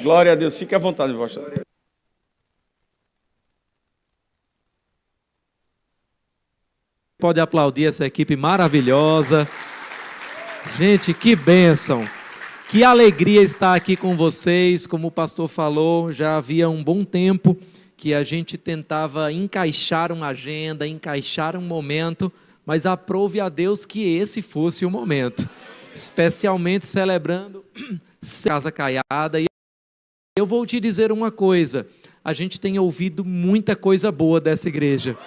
Glória a Deus. Fique à vontade, pastor. Pode aplaudir essa equipe maravilhosa. Gente, que bênção. Que alegria estar aqui com vocês. Como o pastor falou, já havia um bom tempo que a gente tentava encaixar uma agenda, encaixar um momento, mas aprove a Deus que esse fosse o momento. Especialmente celebrando Casa Caiada. E eu vou te dizer uma coisa, a gente tem ouvido muita coisa boa dessa igreja.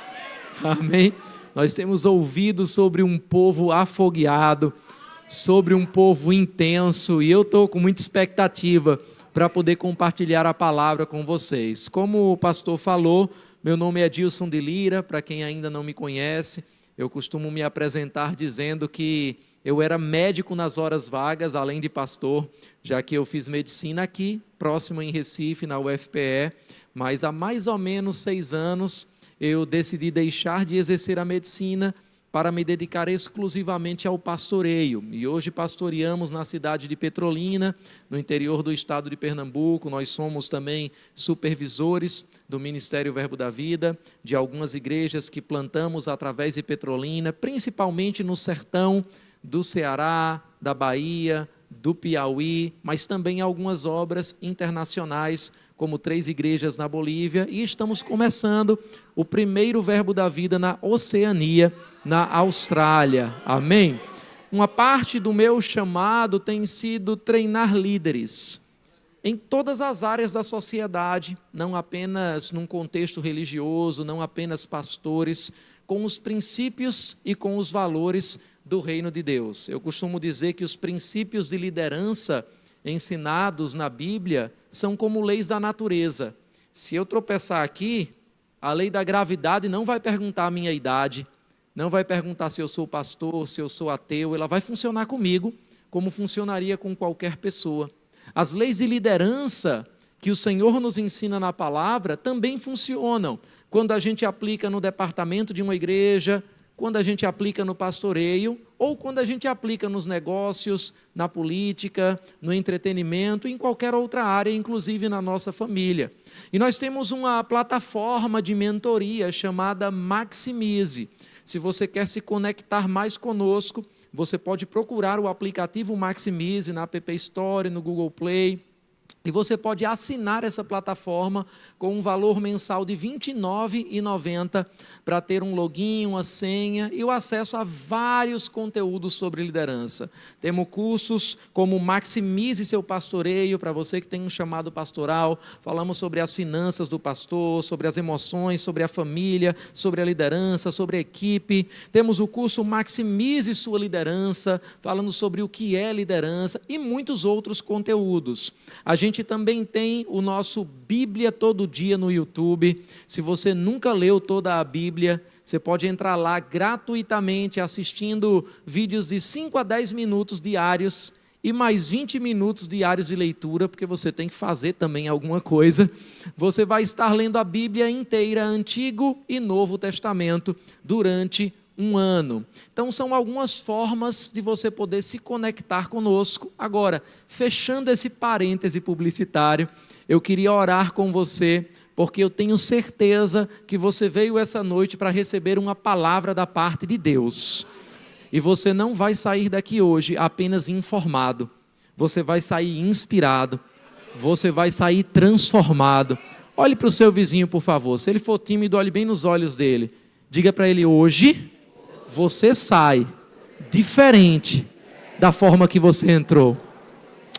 Amém? Nós temos ouvido sobre um povo afogueado, sobre um povo intenso, e eu estou com muita expectativa para poder compartilhar a palavra com vocês. Como o pastor falou, meu nome é Edilson de Lira, para quem ainda não me conhece, eu costumo me apresentar dizendo que eu era médico nas horas vagas, além de pastor, já que eu fiz medicina aqui, próximo em Recife, na UFPE, mas há mais ou menos 6 anos, eu decidi deixar de exercer a medicina para me dedicar exclusivamente ao pastoreio. E hoje pastoreamos na cidade de Petrolina, no interior do estado de Pernambuco. Nós somos também supervisores do Ministério Verbo da Vida, de algumas igrejas que plantamos através de Petrolina, principalmente no sertão do Ceará, da Bahia, do Piauí, mas também algumas obras internacionais, como 3 igrejas na Bolívia, e estamos começando o primeiro Verbo da Vida na Oceania, na Austrália. Amém? Uma parte do meu chamado tem sido treinar líderes em todas as áreas da sociedade, não apenas num contexto religioso, não apenas pastores, com os princípios e com os valores do reino de Deus. Eu costumo dizer que os princípios de liderança ensinados na Bíblia são como leis da natureza. Se eu tropeçar aqui, a lei da gravidade não vai perguntar a minha idade, não vai perguntar se eu sou pastor, se eu sou ateu, ela vai funcionar comigo como funcionaria com qualquer pessoa. As leis de liderança que o Senhor nos ensina na palavra também funcionam quando a gente aplica no departamento de uma igreja, quando a gente aplica no pastoreio, ou quando a gente aplica nos negócios, na política, no entretenimento, em qualquer outra área, inclusive na nossa família. E nós temos uma plataforma de mentoria chamada Maximize. Se você quer se conectar mais conosco, você pode procurar o aplicativo Maximize na App Store, no Google Play, e você pode assinar essa plataforma com um valor mensal de R$ 29,90 para ter um login, uma senha e o acesso a vários conteúdos sobre liderança. Temos cursos como Maximize Seu Pastoreio, para você que tem um chamado pastoral. Falamos sobre as finanças do pastor, sobre as emoções, sobre a família, sobre a liderança, sobre a equipe. Temos o curso Maximize Sua Liderança, falando sobre o que é liderança e muitos outros conteúdos. A gente também tem o nosso Bíblia Todo Dia no YouTube. Se você nunca leu toda a Bíblia, você pode entrar lá gratuitamente assistindo vídeos de 5 a 10 minutos diários e mais 20 minutos diários de leitura, porque você tem que fazer também alguma coisa. Você vai estar lendo a Bíblia inteira, Antigo e Novo Testamento, durante um ano. Então são algumas formas de você poder se conectar conosco. Agora, fechando esse parêntese publicitário, eu queria orar com você, porque eu tenho certeza que você veio essa noite para receber uma palavra da parte de Deus. E você não vai sair daqui hoje apenas informado, você vai sair inspirado, você vai sair transformado. Olhe para o seu vizinho, por favor. Se ele for tímido, olhe bem nos olhos dele. Diga para ele: hoje você sai diferente da forma que você entrou.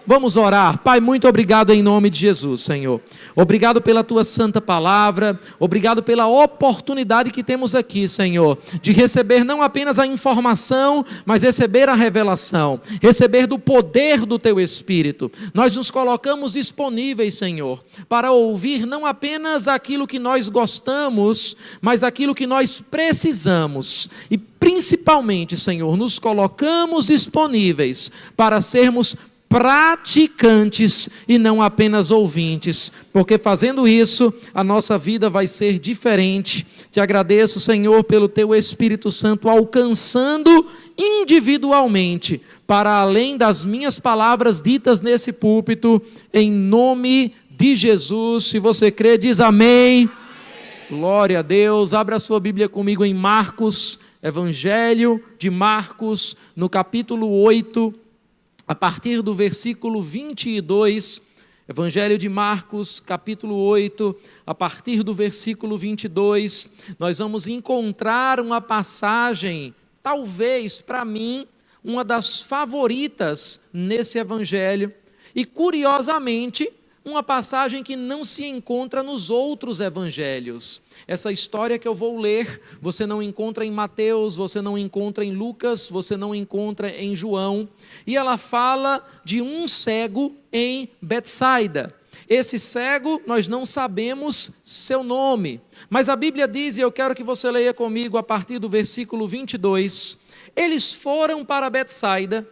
Vamos orar. Pai, muito obrigado em nome de Jesus, Senhor. Obrigado pela Tua santa palavra, obrigado pela oportunidade que temos aqui, Senhor, de receber não apenas a informação, mas receber a revelação, receber do poder do Teu Espírito. Nós nos colocamos disponíveis, Senhor, para ouvir não apenas aquilo que nós gostamos, mas aquilo que nós precisamos. E principalmente, Senhor, nos colocamos disponíveis para sermos praticantes e não apenas ouvintes, porque fazendo isso, a nossa vida vai ser diferente. Te agradeço, Senhor, pelo Teu Espírito Santo alcançando individualmente, para além das minhas palavras ditas nesse púlpito, em nome de Jesus. Se você crê, diz amém. Glória a Deus. Abra a sua Bíblia comigo em Marcos, Evangelho de Marcos, no capítulo 8, a partir do versículo 22. Evangelho de Marcos, capítulo 8, a partir do versículo 22, nós vamos encontrar uma passagem, talvez para mim, uma das favoritas nesse evangelho, e curiosamente, uma passagem que não se encontra nos outros evangelhos. Essa história que eu vou ler, você não encontra em Mateus, você não encontra em Lucas, você não encontra em João, e ela fala de um cego em Betsaida. Esse cego, nós não sabemos seu nome, mas a Bíblia diz, e eu quero que você leia comigo a partir do versículo 22, eles foram para Betsaida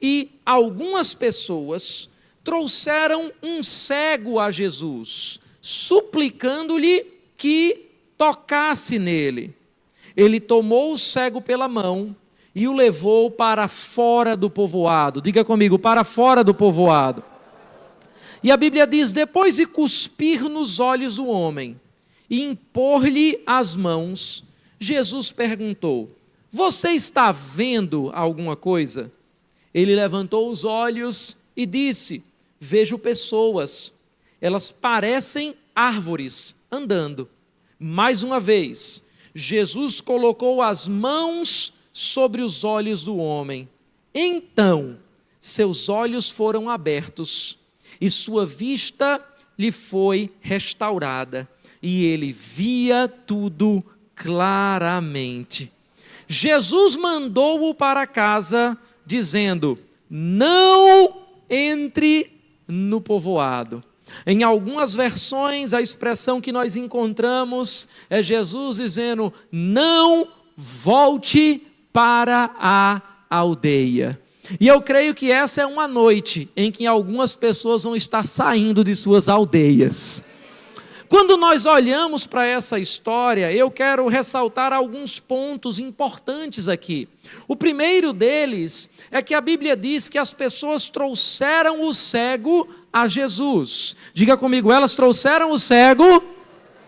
e algumas pessoas trouxeram um cego a Jesus, suplicando-lhe que tocasse nele. Ele tomou o cego pela mão e o levou para fora do povoado. Diga comigo, para fora do povoado. E a Bíblia diz, depois de cuspir nos olhos do homem e impor-lhe as mãos, Jesus perguntou, você está vendo alguma coisa? Ele levantou os olhos e disse, vejo pessoas, elas parecem árvores andando. Mais uma vez, Jesus colocou as mãos sobre os olhos do homem. Então, seus olhos foram abertos e sua vista lhe foi restaurada. E ele via tudo claramente. Jesus mandou-o para casa, dizendo, não entre no povoado. Em algumas versões, a expressão que nós encontramos é Jesus dizendo, não volte para a aldeia. E eu creio que essa é uma noite em que algumas pessoas vão estar saindo de suas aldeias. Quando nós olhamos para essa história, eu quero ressaltar alguns pontos importantes aqui. O primeiro deles é que a Bíblia diz que as pessoas trouxeram o cego a Jesus. Diga comigo, elas trouxeram o cego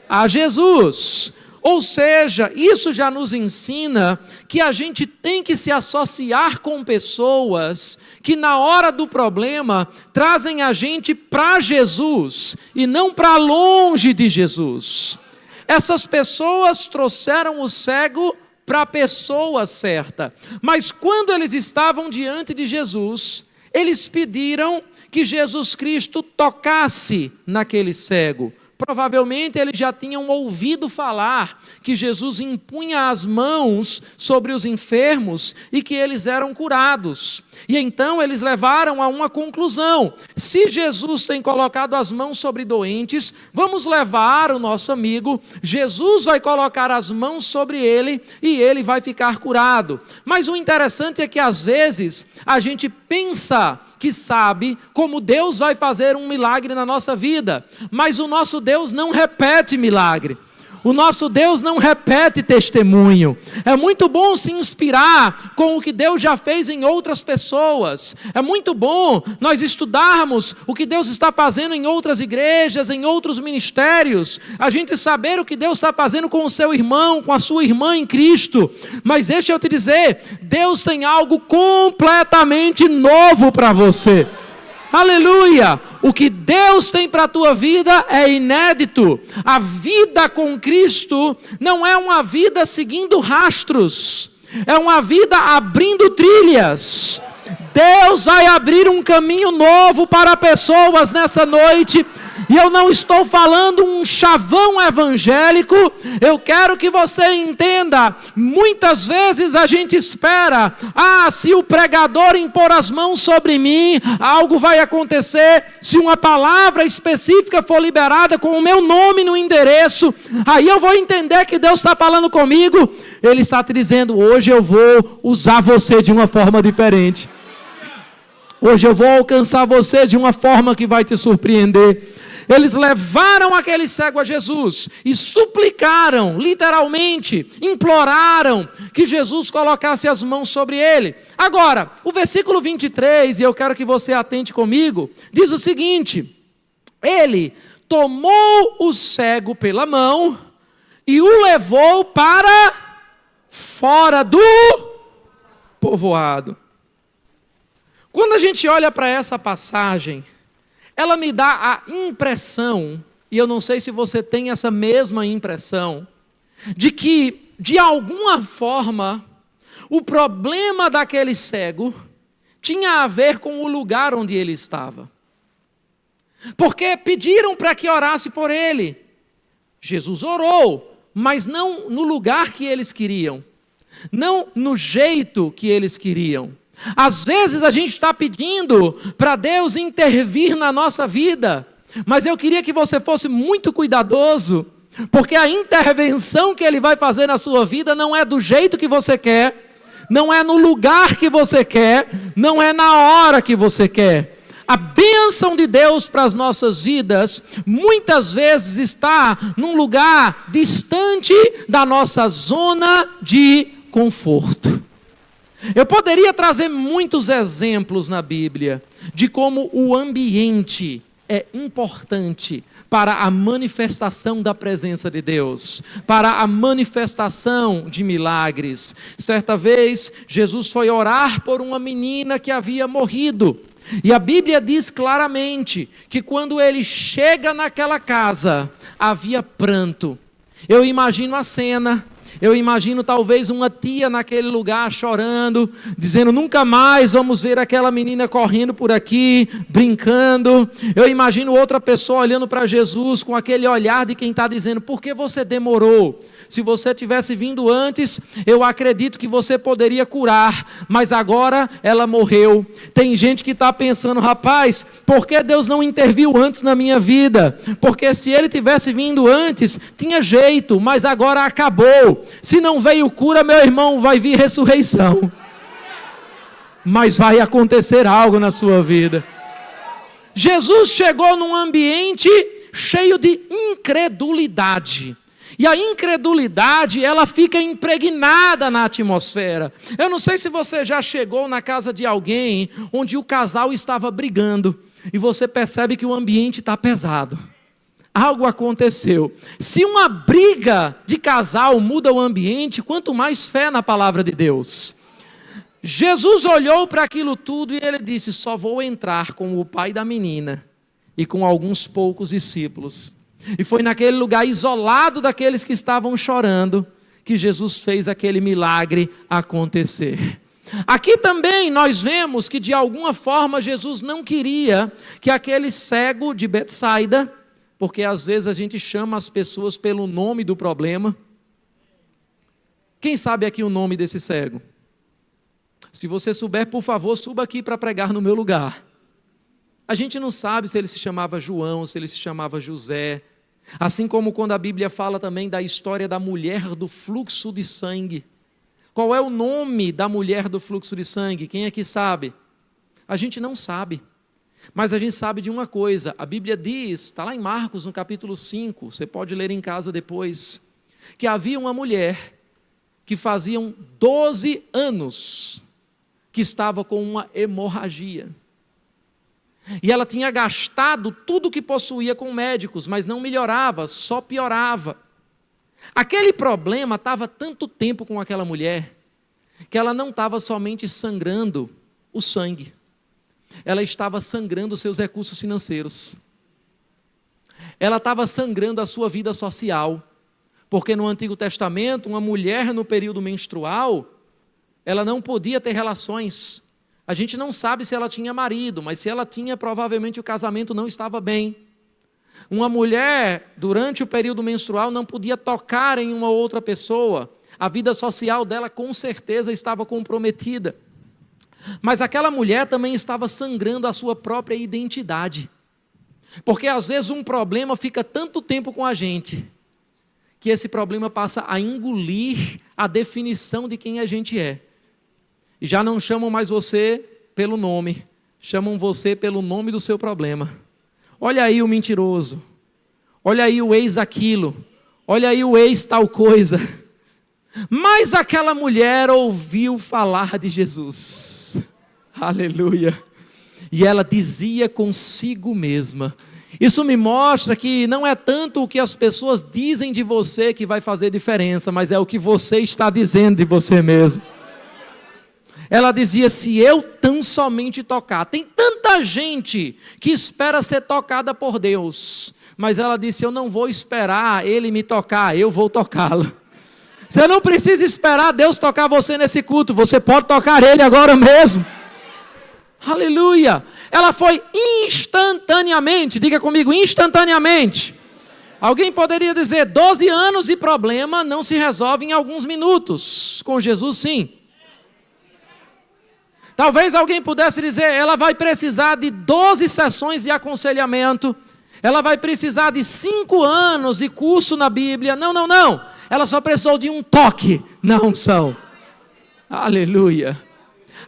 a Jesus. Ou seja, isso já nos ensina que a gente tem que se associar com pessoas que na hora do problema trazem a gente para Jesus e não para longe de Jesus. Essas pessoas trouxeram o cego para a pessoa certa, mas quando eles estavam diante de Jesus, eles pediram que Jesus Cristo tocasse naquele cego. Provavelmente eles já tinham ouvido falar que Jesus impunha as mãos sobre os enfermos e que eles eram curados. E então eles levaram a uma conclusão. Se Jesus tem colocado as mãos sobre doentes, vamos levar o nosso amigo, Jesus vai colocar as mãos sobre ele e ele vai ficar curado. Mas o interessante é que às vezes a gente pensa que sabe como Deus vai fazer um milagre na nossa vida, mas o nosso Deus não repete milagre. O nosso Deus não repete testemunho. É muito bom se inspirar com o que Deus já fez em outras pessoas. É muito bom nós estudarmos o que Deus está fazendo em outras igrejas, em outros ministérios. A gente saber o que Deus está fazendo com o seu irmão, com a sua irmã em Cristo. Mas deixa eu te dizer, Deus tem algo completamente novo para você. Aleluia! O que Deus tem para a tua vida é inédito. A vida com Cristo não é uma vida seguindo rastros, é uma vida abrindo trilhas. Deus vai abrir um caminho novo para pessoas nessa noite. E eu não estou falando um chavão evangélico, eu quero que você entenda, muitas vezes a gente espera, se o pregador impor as mãos sobre mim, algo vai acontecer, se uma palavra específica for liberada com o meu nome no endereço, aí eu vou entender que Deus está falando comigo. Ele está te dizendo, hoje eu vou usar você de uma forma diferente. Hoje eu vou alcançar você de uma forma que vai te surpreender. Eles levaram aquele cego a Jesus e suplicaram, literalmente, imploraram que Jesus colocasse as mãos sobre ele. Agora, o versículo 23, e eu quero que você atente comigo, diz o seguinte: ele tomou o cego pela mão e o levou para fora do povoado. Quando a gente olha para essa passagem, ela me dá a impressão, e eu não sei se você tem essa mesma impressão, de que, de alguma forma, o problema daquele cego tinha a ver com o lugar onde ele estava. Porque pediram para que orasse por ele. Jesus orou, mas não no lugar que eles queriam, não no jeito que eles queriam. Às vezes a gente está pedindo para Deus intervir na nossa vida, mas eu queria que você fosse muito cuidadoso, porque a intervenção que Ele vai fazer na sua vida não é do jeito que você quer, não é no lugar que você quer, não é na hora que você quer. A bênção de Deus para as nossas vidas, muitas vezes está num lugar distante da nossa zona de conforto. Eu poderia trazer muitos exemplos na Bíblia de como o ambiente é importante para a manifestação da presença de Deus, para a manifestação de milagres. Certa vez, Jesus foi orar por uma menina que havia morrido. E a Bíblia diz claramente que quando ele chega naquela casa, havia pranto. Eu imagino a cena. Eu imagino talvez uma tia naquele lugar chorando, dizendo: nunca mais vamos ver aquela menina correndo por aqui, brincando. Eu imagino outra pessoa olhando para Jesus com aquele olhar de quem está dizendo: por que você demorou? Se você tivesse vindo antes, eu acredito que você poderia curar, mas agora ela morreu. Tem gente que está pensando: rapaz, por que Deus não interviu antes na minha vida? Porque se Ele tivesse vindo antes, tinha jeito, mas agora acabou. Se não veio cura, meu irmão, vai vir ressurreição. Mas vai acontecer algo na sua vida. Jesus chegou num ambiente cheio de incredulidade. E a incredulidade, ela fica impregnada na atmosfera. Eu não sei se você já chegou na casa de alguém onde o casal estava brigando e você percebe que o ambiente está pesado. Algo aconteceu. Se uma briga de casal muda o ambiente, quanto mais fé na palavra de Deus. Jesus olhou para aquilo tudo e ele disse: só vou entrar com o pai da menina e com alguns poucos discípulos. E foi naquele lugar isolado daqueles que estavam chorando que Jesus fez aquele milagre acontecer. Aqui também nós vemos que de alguma forma Jesus não queria que aquele cego de Betsaida, porque às vezes a gente chama as pessoas pelo nome do problema. Quem sabe aqui o nome desse cego? Se você souber, por favor, suba aqui para pregar no meu lugar. A gente não sabe se ele se chamava João, se ele se chamava José. Assim como quando a Bíblia fala também da história da mulher do fluxo de sangue. Qual é o nome da mulher do fluxo de sangue? Quem aqui sabe? A gente não sabe. Mas a gente sabe de uma coisa. A Bíblia diz, está lá em Marcos, no capítulo 5, você pode ler em casa depois, que havia uma mulher que faziam 12 anos que estava com uma hemorragia. E ela tinha gastado tudo que possuía com médicos, mas não melhorava, só piorava. Aquele problema estava tanto tempo com aquela mulher, que ela não estava somente sangrando o sangue, ela estava sangrando os seus recursos financeiros. Ela estava sangrando a sua vida social, porque no Antigo Testamento, uma mulher no período menstrual, ela não podia ter relações. A gente não sabe se ela tinha marido, mas se ela tinha, provavelmente o casamento não estava bem. Uma mulher, durante o período menstrual, não podia tocar em uma outra pessoa. A vida social dela, com certeza, estava comprometida. Mas aquela mulher também estava sangrando a sua própria identidade. Porque, às vezes, um problema fica tanto tempo com a gente, que esse problema passa a engolir a definição de quem a gente é. E já não chamam mais você pelo nome, chamam você pelo nome do seu problema. Olha aí o mentiroso. Olha aí o ex aquilo. Olha aí o ex tal coisa. Mas aquela mulher ouviu falar de Jesus. Aleluia. E ela dizia consigo mesma. Isso me mostra que não é tanto o que as pessoas dizem de você que vai fazer diferença, mas é o que você está dizendo de você mesmo. Ela dizia, se eu tão somente tocar. Tem tanta gente que espera ser tocada por Deus. Mas ela disse, eu não vou esperar Ele me tocar, eu vou tocá-lo. Você não precisa esperar Deus tocar você nesse culto. Você pode tocar Ele agora mesmo. Aleluia. Ela foi instantaneamente. Diga comigo, instantaneamente. Alguém poderia dizer, 12 anos de problema não se resolve em alguns minutos. Com Jesus, sim. Talvez alguém pudesse dizer, ela vai precisar de 12 sessões de aconselhamento, ela vai precisar de 5 anos de curso na Bíblia. Não, não, não. Ela só precisou de um toque na unção. Aleluia.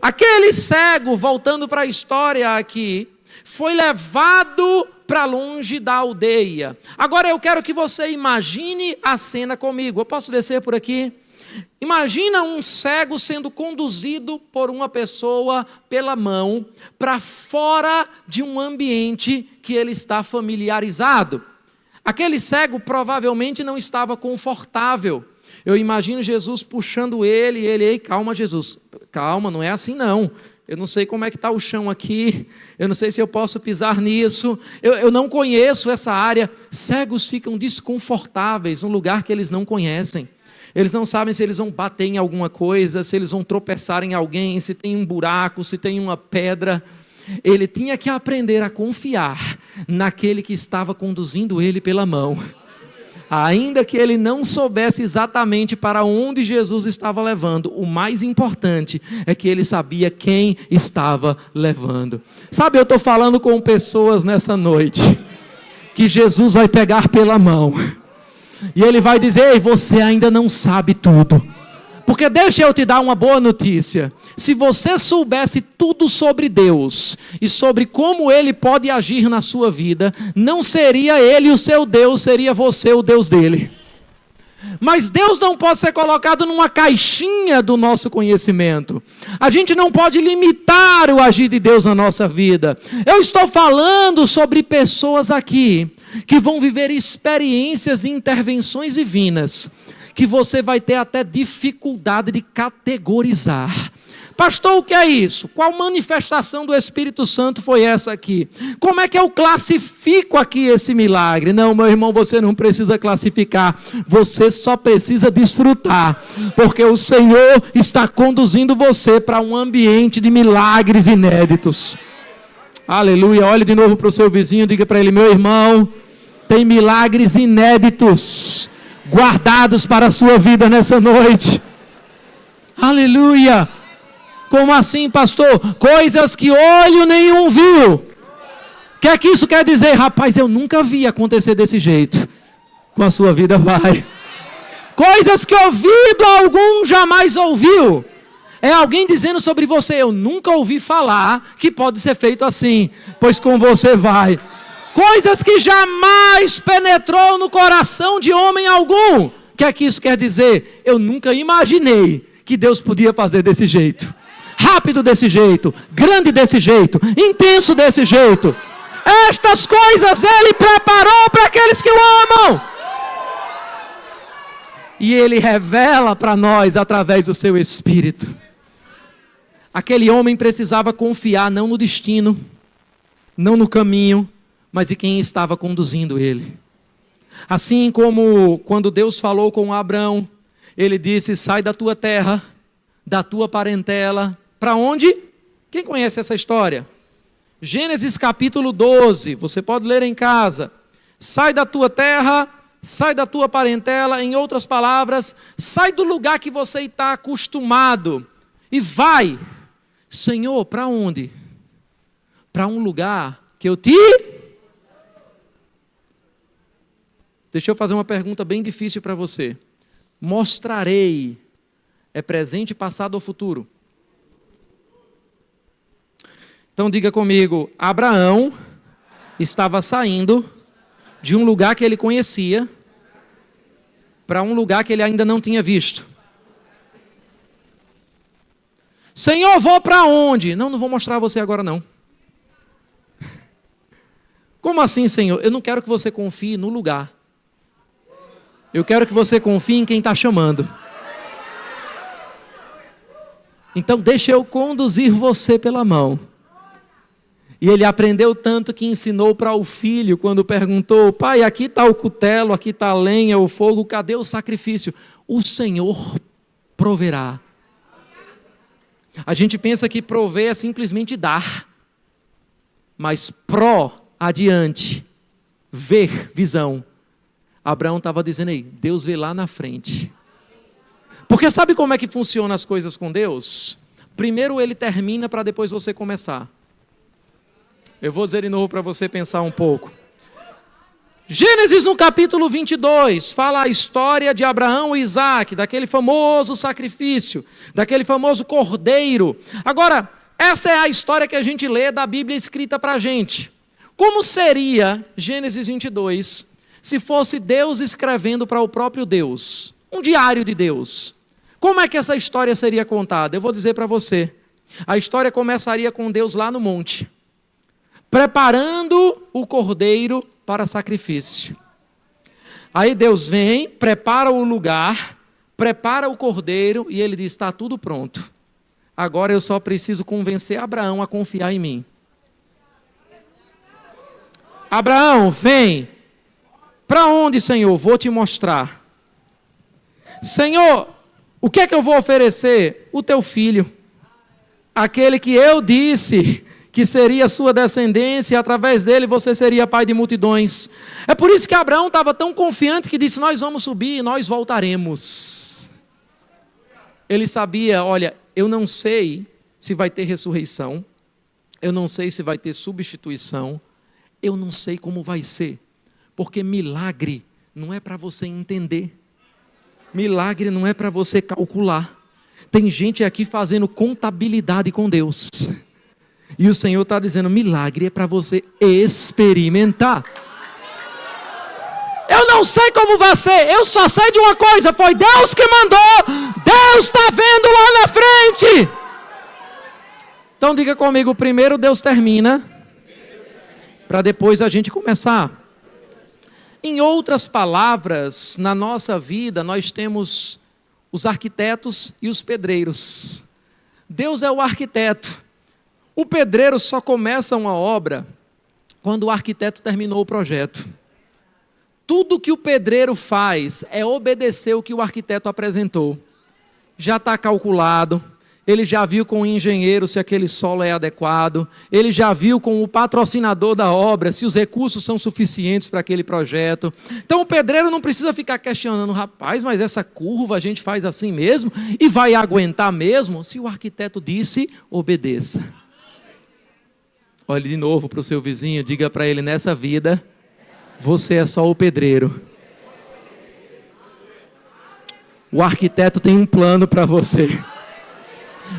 Aquele cego, voltando para a história aqui, foi levado para longe da aldeia. Agora eu quero que você imagine a cena comigo. Eu posso descer por aqui? Imagina um cego sendo conduzido por uma pessoa pela mão para fora de um ambiente que ele está familiarizado. Aquele cego provavelmente não estava confortável. Eu imagino Jesus puxando ele e ele, ei, calma Jesus, calma, não é assim não. Eu não sei como é que está o chão aqui, eu não sei se eu posso pisar nisso, eu não conheço essa área. Cegos ficam desconfortáveis num lugar que eles não conhecem. Eles não sabem se eles vão bater em alguma coisa, se eles vão tropeçar em alguém, se tem um buraco, se tem uma pedra. Ele tinha que aprender a confiar naquele que estava conduzindo ele pela mão. Ainda que ele não soubesse exatamente para onde Jesus estava levando, o mais importante é que ele sabia quem estava levando. Sabe, eu estou falando com pessoas nessa noite, que Jesus vai pegar pela mão. E ele vai dizer, ei, você ainda não sabe tudo. Porque deixa eu te dar uma boa notícia. Se você soubesse tudo sobre Deus e sobre como Ele pode agir na sua vida, não seria Ele o seu Deus, seria você o Deus dele. Mas Deus não pode ser colocado numa caixinha do nosso conhecimento. A gente não pode limitar o agir de Deus na nossa vida. Eu estou falando sobre pessoas aqui que vão viver experiências e intervenções divinas que você vai ter até dificuldade de categorizar. Pastor, o que é isso? Qual manifestação do Espírito Santo foi essa aqui? Como é que eu classifico aqui esse milagre? Não, meu irmão, você não precisa classificar. Você só precisa desfrutar. Porque o Senhor está conduzindo você para um ambiente de milagres inéditos. Aleluia. Olhe de novo para o seu vizinho, diga para ele, meu irmão, tem milagres inéditos guardados para a sua vida nessa noite. Aleluia. Como assim, pastor? Coisas que olho nenhum viu. O que é que isso quer dizer? Rapaz, eu nunca vi acontecer desse jeito. Com a sua vida vai. Coisas que ouvido algum jamais ouviu. É alguém dizendo sobre você, eu nunca ouvi falar que pode ser feito assim, pois com você vai. Coisas que jamais penetrou no coração de homem algum. O que é que isso quer dizer? Eu nunca imaginei que Deus podia fazer desse jeito. Rápido desse jeito, grande desse jeito, intenso desse jeito. Estas coisas Ele preparou para aqueles que o amam. E Ele revela para nós através do seu Espírito. Aquele homem precisava confiar não no destino, não no caminho, mas em quem estava conduzindo ele. Assim como quando Deus falou com Abraão, Ele disse, sai da tua terra, da tua parentela. Para onde? Quem conhece essa história? Gênesis capítulo 12, você pode ler em casa. Sai da tua terra, sai da tua parentela, em outras palavras, sai do lugar que você está acostumado e vai. Senhor, para onde? Para um lugar que eu te... Deixa eu fazer uma pergunta bem difícil para você. Mostrarei, é presente, passado ou futuro? Então diga comigo, Abraão estava saindo de um lugar que ele conhecia para um lugar que ele ainda não tinha visto. Senhor, vou para onde? Não vou mostrar a você agora não. Como assim, Senhor? Eu não quero que você confie no lugar. Eu quero que você confie em quem está chamando. Então deixa eu conduzir você pela mão. E ele aprendeu tanto que ensinou para o filho, quando perguntou, pai, aqui está o cutelo, aqui está a lenha, o fogo, cadê o sacrifício? O Senhor proverá. A gente pensa que prover é simplesmente dar, mas adiante, ver, visão. Abraão estava dizendo aí, Deus vê lá na frente. Porque sabe como é que funcionam as coisas com Deus? Primeiro ele termina para depois você começar. Eu vou dizer de novo para você pensar um pouco. Gênesis no capítulo 22, fala a história de Abraão e Isaac, daquele famoso sacrifício, daquele famoso cordeiro. Agora, essa é a história que a gente lê da Bíblia escrita para a gente. Como seria Gênesis 22 se fosse Deus escrevendo para o próprio Deus? Um diário de Deus. Como é que essa história seria contada? Eu vou dizer para você. A história começaria com Deus lá no monte, preparando o cordeiro para sacrifício. Aí Deus vem, prepara o lugar, prepara o cordeiro e ele diz, está tudo pronto. Agora eu só preciso convencer Abraão a confiar em mim. Abraão, vem. Para onde, Senhor? Vou te mostrar. Senhor, o que é que eu vou oferecer? O teu filho. Aquele que eu disse que seria sua descendência, e através dele você seria pai de multidões. É por isso que Abraão estava tão confiante que disse, nós vamos subir e nós voltaremos. Ele sabia, olha, eu não sei se vai ter ressurreição, eu não sei se vai ter substituição, eu não sei como vai ser, porque milagre não é para você entender, milagre não é para você calcular. Tem gente aqui fazendo contabilidade com Deus. E o Senhor está dizendo, milagre é para você experimentar. Eu não sei como vai ser, eu só sei de uma coisa, foi Deus que mandou, Deus está vendo lá na frente. Então diga comigo, primeiro Deus termina, para depois a gente começar. Em outras palavras, na nossa vida nós temos os arquitetos e os pedreiros. Deus é o arquiteto. O pedreiro só começa uma obra quando o arquiteto terminou o projeto. Tudo que o pedreiro faz é obedecer o que o arquiteto apresentou. Já está calculado, ele já viu com o engenheiro se aquele solo é adequado, ele já viu com o patrocinador da obra se os recursos são suficientes para aquele projeto. Então o pedreiro não precisa ficar questionando, rapaz, mas essa curva a gente faz assim mesmo e vai aguentar mesmo? Se o arquiteto disse, obedeça. Olhe de novo para o seu vizinho, diga para ele, nessa vida, você é só o pedreiro. O arquiteto tem um plano para você.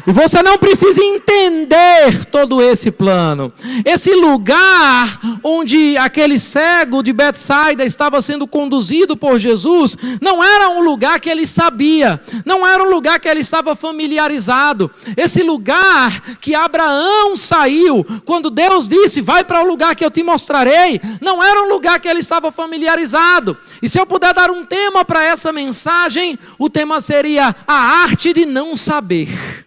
E você não precisa entender todo esse plano. Esse lugar onde aquele cego de Betsaida estava sendo conduzido por Jesus, não era um lugar que ele sabia, não era um lugar que ele estava familiarizado. Esse lugar que Abraão saiu, quando Deus disse, vai para o lugar que eu te mostrarei, não era um lugar que ele estava familiarizado. E se eu puder dar um tema para essa mensagem, o tema seria a arte de não saber.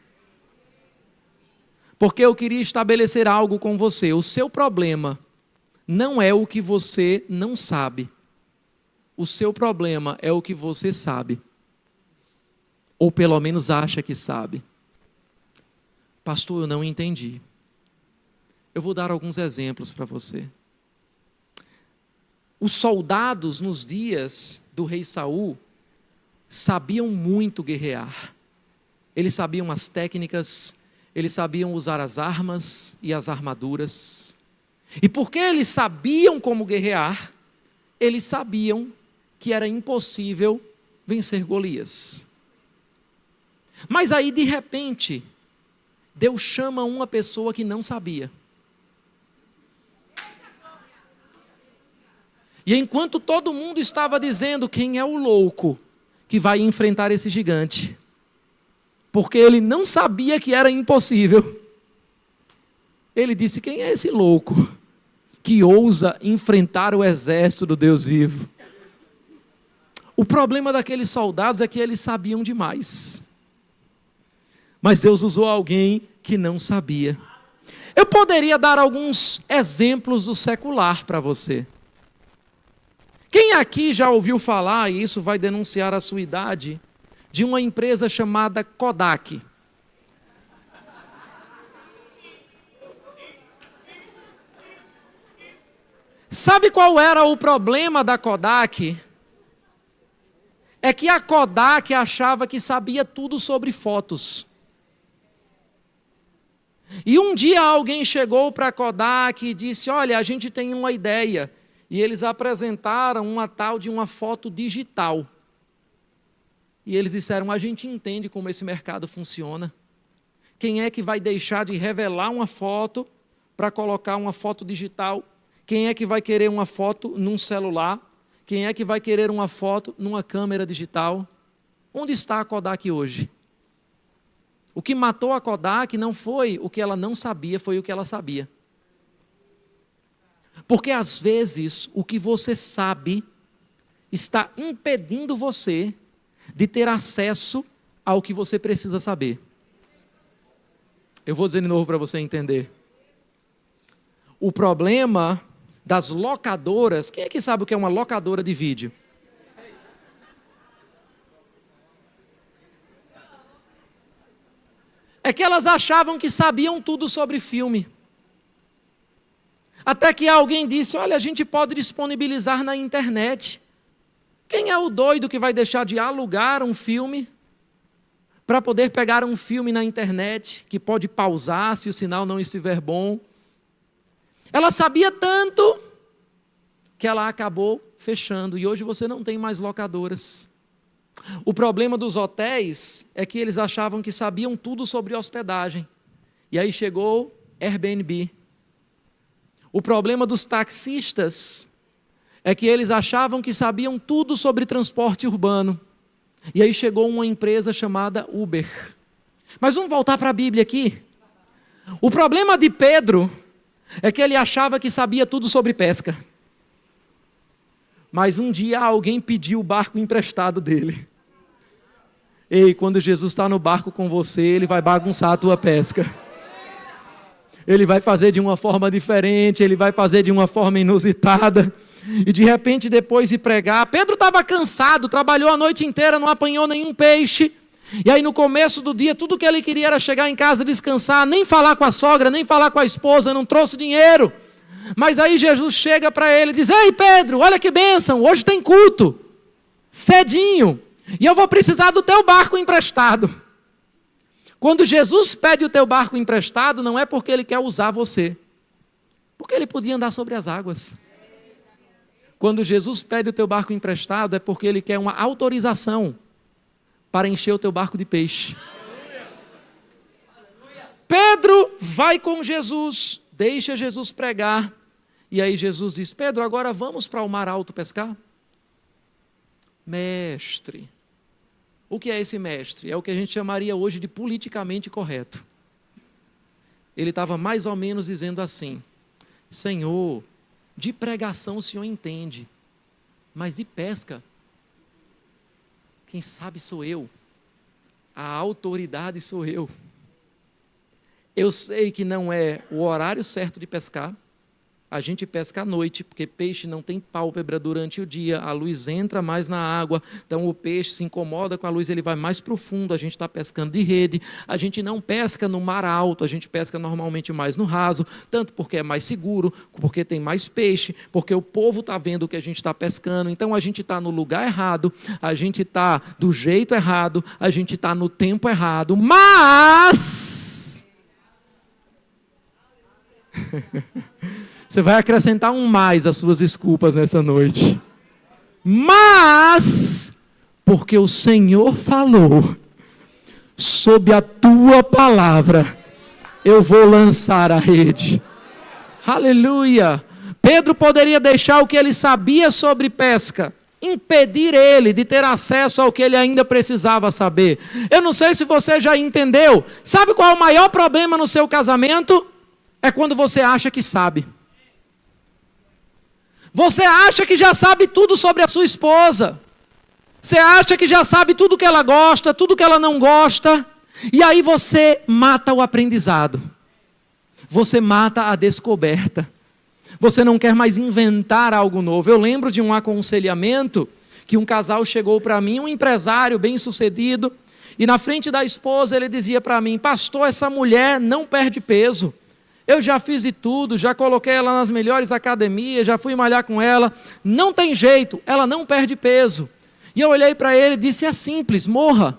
Porque eu queria estabelecer algo com você. O seu problema não é o que você não sabe. O seu problema é o que você sabe. Ou pelo menos acha que sabe. Pastor, eu não entendi. Eu vou dar alguns exemplos para você. Os soldados nos dias do rei Saul sabiam muito guerrear. Eles sabiam as técnicas, eles sabiam usar as armas e as armaduras. E porque eles sabiam como guerrear, eles sabiam que era impossível vencer Golias. Mas aí, de repente, Deus chama uma pessoa que não sabia. E enquanto todo mundo estava dizendo quem é o louco que vai enfrentar esse gigante, porque ele não sabia que era impossível, ele disse: quem é esse louco que ousa enfrentar o exército do Deus vivo? O problema daqueles soldados é que eles sabiam demais. Mas Deus usou alguém que não sabia. Eu poderia dar alguns exemplos do secular para você. Quem aqui já ouviu falar, e isso vai denunciar a sua idade, de uma empresa chamada Kodak? Sabe qual era o problema da Kodak? É que a Kodak achava que sabia tudo sobre fotos. E um dia alguém chegou para a Kodak e disse: olha, a gente tem uma ideia. E eles apresentaram uma tal de uma foto digital. E eles disseram: a gente entende como esse mercado funciona. Quem é que vai deixar de revelar uma foto para colocar uma foto digital? Quem é que vai querer uma foto num celular? Quem é que vai querer uma foto numa câmera digital? Onde está a Kodak hoje? O que matou a Kodak não foi o que ela não sabia, foi o que ela sabia. Porque às vezes o que você sabe está impedindo você de ter acesso ao que você precisa saber. Eu vou dizer de novo para você entender. O problema das locadoras, quem é que sabe o que é uma locadora de vídeo? É que elas achavam que sabiam tudo sobre filme. Até que alguém disse: olha, a gente pode disponibilizar na internet. Quem é o doido que vai deixar de alugar um filme para poder pegar um filme na internet, que pode pausar se o sinal não estiver bom? Ela sabia tanto que ela acabou fechando, e hoje você não tem mais locadoras. O problema dos hotéis é que eles achavam que sabiam tudo sobre hospedagem. E aí chegou Airbnb. O problema dos taxistas é que eles achavam que sabiam tudo sobre transporte urbano. E aí chegou uma empresa chamada Uber. Mas vamos voltar para a Bíblia aqui. O problema de Pedro é que ele achava que sabia tudo sobre pesca. Mas um dia alguém pediu o barco emprestado dele. Ei, quando Jesus está no barco com você, ele vai bagunçar a tua pesca. Ele vai fazer de uma forma diferente, ele vai fazer de uma forma inusitada. E de repente, depois de pregar, Pedro estava cansado, trabalhou a noite inteira, não apanhou nenhum peixe. E aí no começo do dia, tudo que ele queria era chegar em casa, descansar, nem falar com a sogra, nem falar com a esposa, não trouxe dinheiro. Mas aí Jesus chega para ele e diz: ei Pedro, olha que bênção, hoje tem culto, cedinho, e eu vou precisar do teu barco emprestado. Quando Jesus pede o teu barco emprestado, não é porque ele quer usar você, porque ele podia andar sobre as águas. Quando Jesus pede o teu barco emprestado, é porque ele quer uma autorização para encher o teu barco de peixe. Pedro vai com Jesus, deixa Jesus pregar, e aí Jesus diz: Pedro, agora vamos para o mar alto pescar? Mestre. O que é esse mestre? É o que a gente chamaria hoje de politicamente correto. Ele estava mais ou menos dizendo assim: Senhor, de pregação o Senhor entende, mas de pesca, quem sabe sou eu, a autoridade sou eu. Eu sei que não é o horário certo de pescar, a gente pesca à noite, porque peixe não tem pálpebra durante o dia, a luz entra mais na água, então o peixe se incomoda com a luz, ele vai mais profundo, a gente está pescando de rede, a gente não pesca no mar alto, a gente pesca normalmente mais no raso, tanto porque é mais seguro, porque tem mais peixe, porque o povo está vendo o que a gente está pescando, então a gente está no lugar errado, a gente está do jeito errado, a gente está no tempo errado, mas... Você vai acrescentar um mais às suas desculpas nessa noite. Mas, porque o Senhor falou, sob a tua palavra, eu vou lançar a rede. Aleluia! Pedro poderia deixar o que ele sabia sobre pesca impedir ele de ter acesso ao que ele ainda precisava saber. Eu não sei se você já entendeu. Sabe qual é o maior problema no seu casamento? É quando você acha que sabe. Você acha que já sabe tudo sobre a sua esposa. Você acha que já sabe tudo que ela gosta, tudo que ela não gosta. E aí você mata o aprendizado. Você mata a descoberta. Você não quer mais inventar algo novo. Eu lembro de um aconselhamento que um casal chegou para mim, um empresário bem-sucedido, e na frente da esposa ele dizia para mim: pastor, essa mulher não perde peso. Eu já fiz de tudo, já coloquei ela nas melhores academias, já fui malhar com ela, não tem jeito, ela não perde peso. E eu olhei para ele e disse: é simples, morra.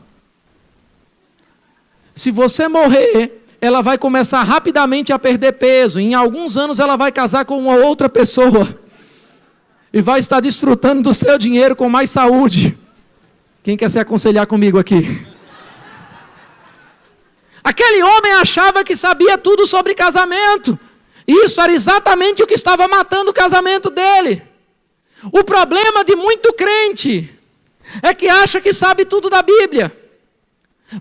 Se você morrer, ela vai começar rapidamente a perder peso. Em alguns anos ela vai casar com uma outra pessoa. E vai estar desfrutando do seu dinheiro com mais saúde. Quem quer se aconselhar comigo aqui? Aquele homem achava que sabia tudo sobre casamento. E isso era exatamente o que estava matando o casamento dele. O problema de muito crente é que acha que sabe tudo da Bíblia.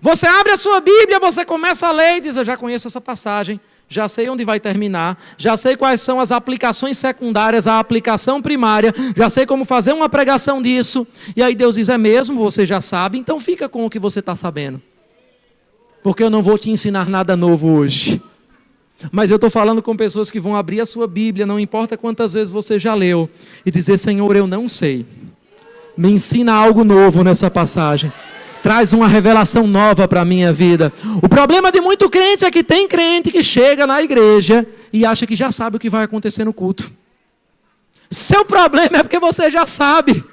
Você abre a sua Bíblia, você começa a ler e diz: eu já conheço essa passagem, já sei onde vai terminar, já sei quais são as aplicações secundárias, a aplicação primária, já sei como fazer uma pregação disso. E aí Deus diz: é mesmo, você já sabe, então fica com o que você está sabendo. Porque eu não vou te ensinar nada novo hoje. Mas eu estou falando com pessoas que vão abrir a sua Bíblia, não importa quantas vezes você já leu, e dizer: Senhor, eu não sei. Me ensina algo novo nessa passagem. Traz uma revelação nova para a minha vida. O problema de muito crente é que tem crente que chega na igreja e acha que já sabe o que vai acontecer no culto. Seu problema é porque você já sabe.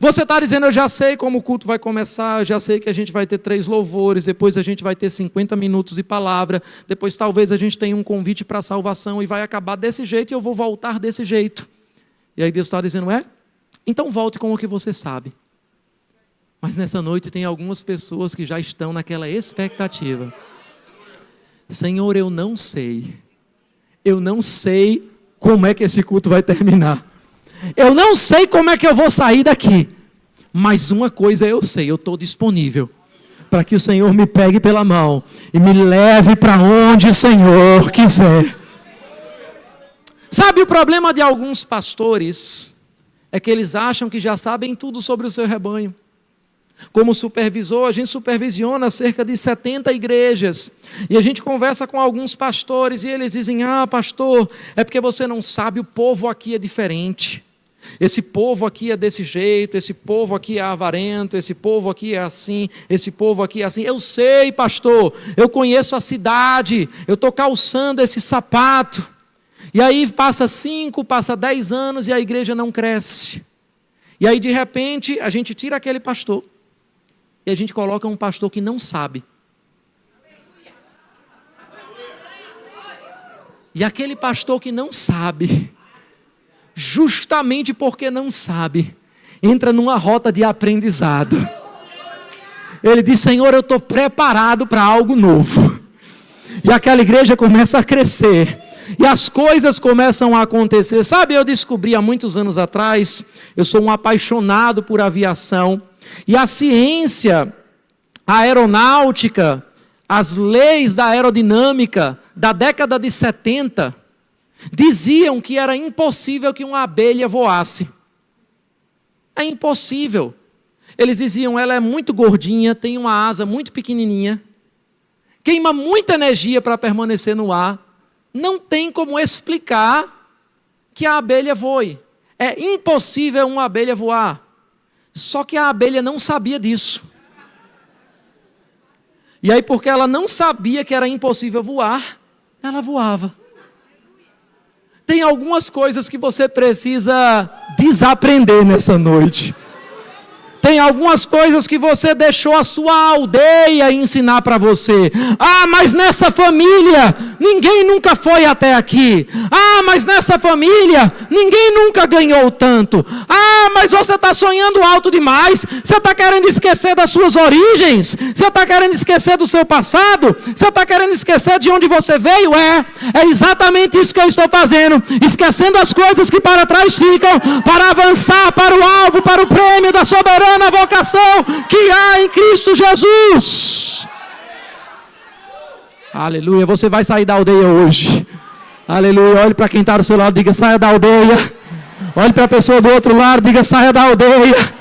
Você está dizendo: eu já sei como o culto vai começar, eu já sei que a gente vai ter 3 louvores, depois a gente vai ter 50 minutos de palavra, depois talvez a gente tenha um convite para a salvação e vai acabar desse jeito e eu vou voltar desse jeito. E aí Deus está dizendo: então volte com o que você sabe. Mas nessa noite tem algumas pessoas que já estão naquela expectativa. Senhor, eu não sei. Eu não sei como é que esse culto vai terminar. Eu não sei como é que eu vou sair daqui. Mas uma coisa eu sei, eu estou disponível para que o Senhor me pegue pela mão e me leve para onde o Senhor quiser. Sabe, o problema de alguns pastores é que eles acham que já sabem tudo sobre o seu rebanho. Como supervisor, a gente supervisiona cerca de 70 igrejas. E a gente conversa com alguns pastores e eles dizem: pastor, é porque você não sabe, o povo aqui é diferente. Esse povo aqui é desse jeito, esse povo aqui é avarento, esse povo aqui é assim, esse povo aqui é assim. Eu sei, pastor, eu conheço a cidade, eu estou calçando esse sapato. E aí passa 5, passa 10 anos e a igreja não cresce. E aí de repente a gente tira aquele pastor e a gente coloca um pastor que não sabe. E aquele pastor que não sabe, justamente porque não sabe, entra numa rota de aprendizado. Ele diz: Senhor, eu estou preparado para algo novo. E aquela igreja começa a crescer. E as coisas começam a acontecer. Sabe, eu descobri há muitos anos atrás, eu sou um apaixonado por aviação. E a ciência, a aeronáutica, as leis da aerodinâmica da década de 70, diziam que era impossível que uma abelha voasse. É impossível. Eles diziam: ela é muito gordinha, tem uma asa muito pequenininha, queima muita energia para permanecer no ar. Não tem como explicar que a abelha voe. É impossível uma abelha voar. Só que a abelha não sabia disso. E aí, porque ela não sabia que era impossível voar, ela voava. Tem algumas coisas que você precisa desaprender nessa noite. Tem algumas coisas que você deixou a sua aldeia ensinar para você. Mas nessa família, ninguém nunca foi até aqui. Mas nessa família, ninguém nunca ganhou tanto. mas você está sonhando alto demais. Você está querendo esquecer das suas origens? Você está querendo esquecer do seu passado? Você está querendo esquecer de onde você veio? É exatamente isso que eu estou fazendo. Esquecendo as coisas que para trás ficam, para avançar para o alvo, para o prêmio da soberana vocação que há em Cristo Jesus. Aleluia. Você vai sair da aldeia hoje. Aleluia. Olhe para quem está do seu lado, diga: saia da aldeia. Olhe para a pessoa do outro lado, diga: saia da aldeia.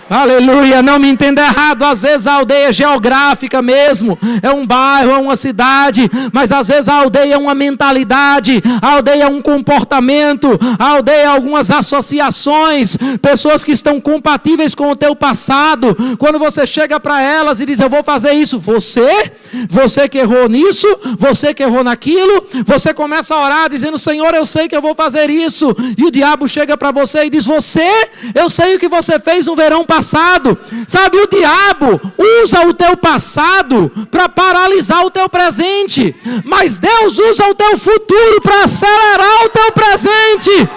Aleluia, não me entenda errado, às vezes a aldeia é geográfica mesmo, é um bairro, é uma cidade, mas às vezes a aldeia é uma mentalidade, a aldeia é um comportamento, a aldeia é algumas associações, pessoas que estão compatíveis com o teu passado. Quando você chega para elas e diz: eu vou fazer isso, você que errou nisso, você que errou naquilo, você começa a orar dizendo: Senhor, eu sei que eu vou fazer isso, e o diabo chega para você e diz: eu sei o que você fez no verão passado. Sabe, o diabo usa o teu passado para paralisar o teu presente, mas Deus usa o teu futuro para acelerar o teu presente.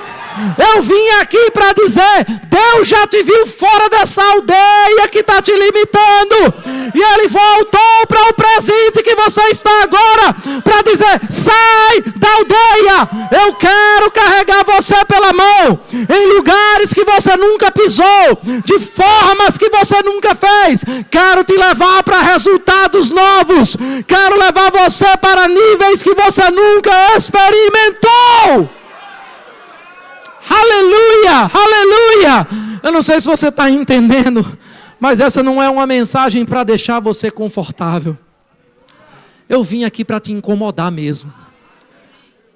Eu vim aqui para dizer: Deus já te viu fora dessa aldeia que está te limitando, e Ele voltou para o presente que você está agora, para dizer: sai da aldeia, eu quero carregar você pela mão, em lugares que você nunca pisou, de formas que você nunca fez. Quero te levar para resultados novos, quero levar você para níveis que você nunca experimentou. Aleluia, aleluia. Eu não sei se você está entendendo, mas essa não é uma mensagem para deixar você confortável. Eu vim aqui para te incomodar mesmo.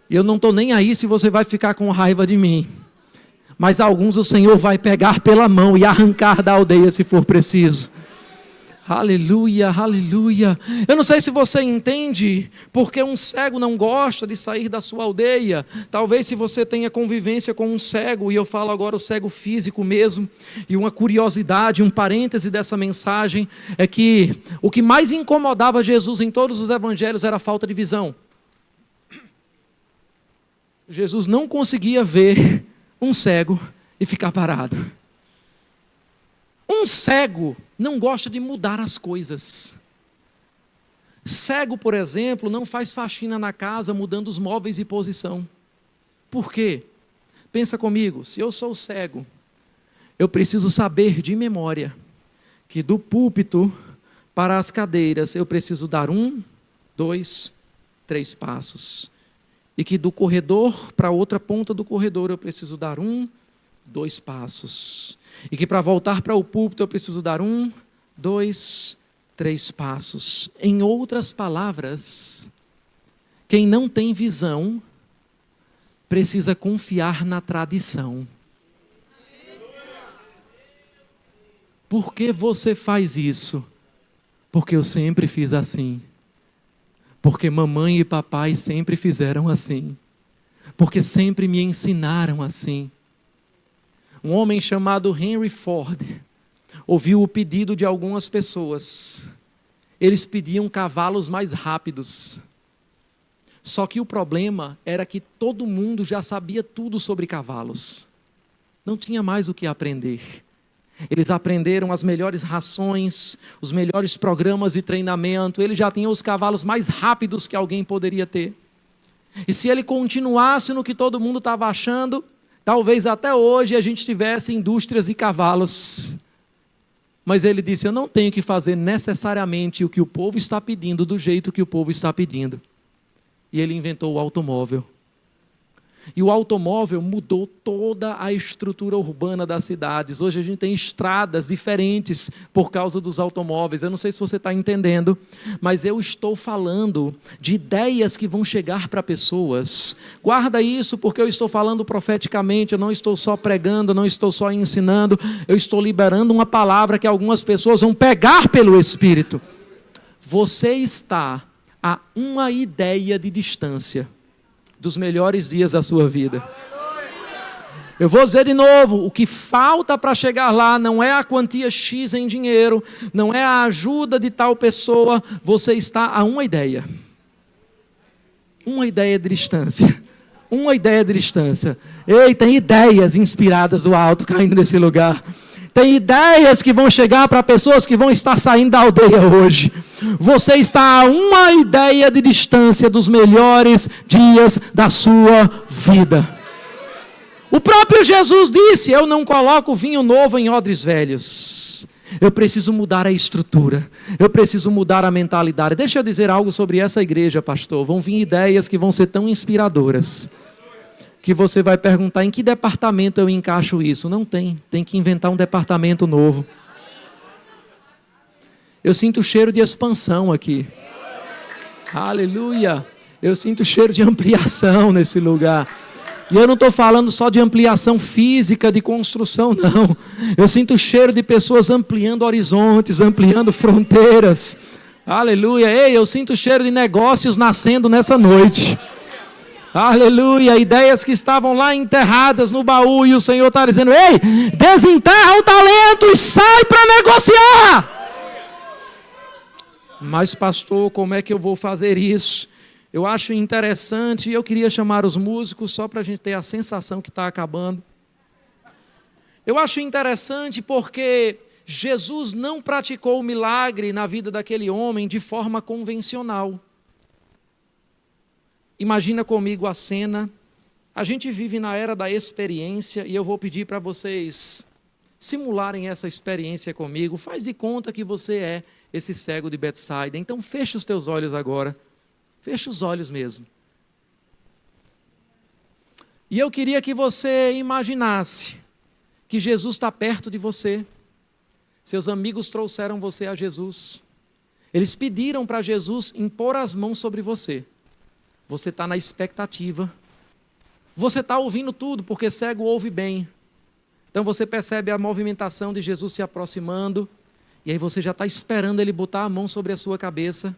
Eu não estou nem aí se você vai ficar com raiva de mim, mas alguns o Senhor vai pegar pela mão e arrancar da aldeia se for preciso. Aleluia, aleluia. Eu não sei se você entende porque um cego não gosta de sair da sua aldeia. Talvez se você tenha convivência com um cego, e eu falo agora o cego físico mesmo, e uma curiosidade, um parêntese dessa mensagem, é que o que mais incomodava Jesus em todos os evangelhos era a falta de visão. Jesus não conseguia ver um cego e ficar parado. Um cego não gosta de mudar as coisas. Cego, por exemplo, não faz faxina na casa mudando os móveis de posição. Por quê? Pensa comigo, se eu sou cego, eu preciso saber de memória que do púlpito para as cadeiras eu preciso dar 1, 2, 3 passos. E que do corredor para a outra ponta do corredor eu preciso dar 1, 2 passos. E que para voltar para o púlpito eu preciso dar 1, 2, 3 passos. Em outras palavras, quem não tem visão precisa confiar na tradição. Por que você faz isso? Porque eu sempre fiz assim. Porque mamãe e papai sempre fizeram assim. Porque sempre me ensinaram assim. Um homem chamado Henry Ford ouviu o pedido de algumas pessoas. Eles pediam cavalos mais rápidos. Só que o problema era que todo mundo já sabia tudo sobre cavalos. Não tinha mais o que aprender. Eles aprenderam as melhores rações, os melhores programas de treinamento. Ele já tinha os cavalos mais rápidos que alguém poderia ter. E se ele continuasse no que todo mundo estava achando, talvez até hoje a gente tivesse indústrias de cavalos. Mas ele disse: eu não tenho que fazer necessariamente o que o povo está pedindo do jeito que o povo está pedindo. E ele inventou o automóvel. E o automóvel mudou toda a estrutura urbana das cidades. Hoje a gente tem estradas diferentes por causa dos automóveis. Eu não sei se você está entendendo, mas eu estou falando de ideias que vão chegar para pessoas. Guarda isso, porque eu estou falando profeticamente, eu não estou só pregando, eu não estou só ensinando, eu estou liberando uma palavra que algumas pessoas vão pegar pelo Espírito. Você está a uma ideia de distância dos melhores dias da sua vida. Eu vou dizer de novo, o que falta para chegar lá não é a quantia X em dinheiro, não é a ajuda de tal pessoa, você está a uma ideia. Uma ideia de distância. Uma ideia de distância. Ei, tem ideias inspiradas do alto caindo nesse lugar. Tem ideias que vão chegar para pessoas que vão estar saindo da aldeia hoje. Você está a uma ideia de distância dos melhores dias da sua vida. O próprio Jesus disse: eu não coloco vinho novo em odres velhos. Eu preciso mudar a estrutura. Eu preciso mudar a mentalidade. Deixa eu dizer algo sobre essa igreja, pastor. Vão vir ideias que vão ser tão inspiradoras que você vai perguntar: em que departamento eu encaixo isso? Não tem. Tem que inventar um departamento novo. Eu sinto o cheiro de expansão aqui. Aleluia. Eu sinto o cheiro de ampliação nesse lugar. E eu não estou falando só de ampliação física, de construção, não. Eu sinto o cheiro de pessoas ampliando horizontes, ampliando fronteiras. Aleluia. Ei, eu sinto o cheiro de negócios nascendo nessa noite. Aleluia. Ideias que estavam lá enterradas no baú e o Senhor está dizendo: ei, desenterra o talento e sai para negociar. Mas pastor, como é que eu vou fazer isso? Eu acho interessante, e eu queria chamar os músicos só para a gente ter a sensação que está acabando. Eu acho interessante porque Jesus não praticou o milagre na vida daquele homem de forma convencional. Imagina comigo a cena. A gente vive na era da experiência e eu vou pedir para vocês simularem essa experiência comigo. Faz de conta que você é esse cego de Betsaida. Então fecha os teus olhos agora. Fecha os olhos mesmo. E eu queria que você imaginasse que Jesus está perto de você. Seus amigos trouxeram você a Jesus. Eles pediram para Jesus impor as mãos sobre você. Você está na expectativa. Você está ouvindo tudo, porque cego ouve bem. Então você percebe a movimentação de Jesus se aproximando. E aí você já está esperando ele botar a mão sobre a sua cabeça.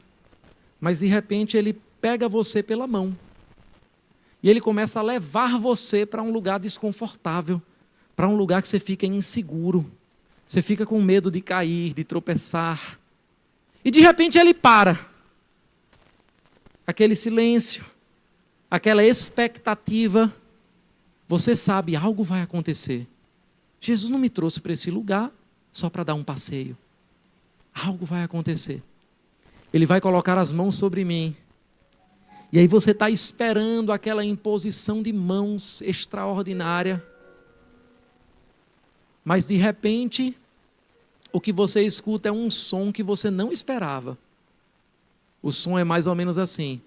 Mas de repente ele pega você pela mão. E ele começa a levar você para um lugar desconfortável. Para um lugar que você fica inseguro. Você fica com medo de cair, de tropeçar. E de repente ele para. Aquele silêncio. Aquela expectativa. Você sabe, algo vai acontecer. Jesus não me trouxe para esse lugar só para dar um passeio. Algo vai acontecer. Ele vai colocar as mãos sobre mim. E aí você está esperando aquela imposição de mãos extraordinária. Mas de repente, o que você escuta é um som que você não esperava. O som é mais ou menos assim.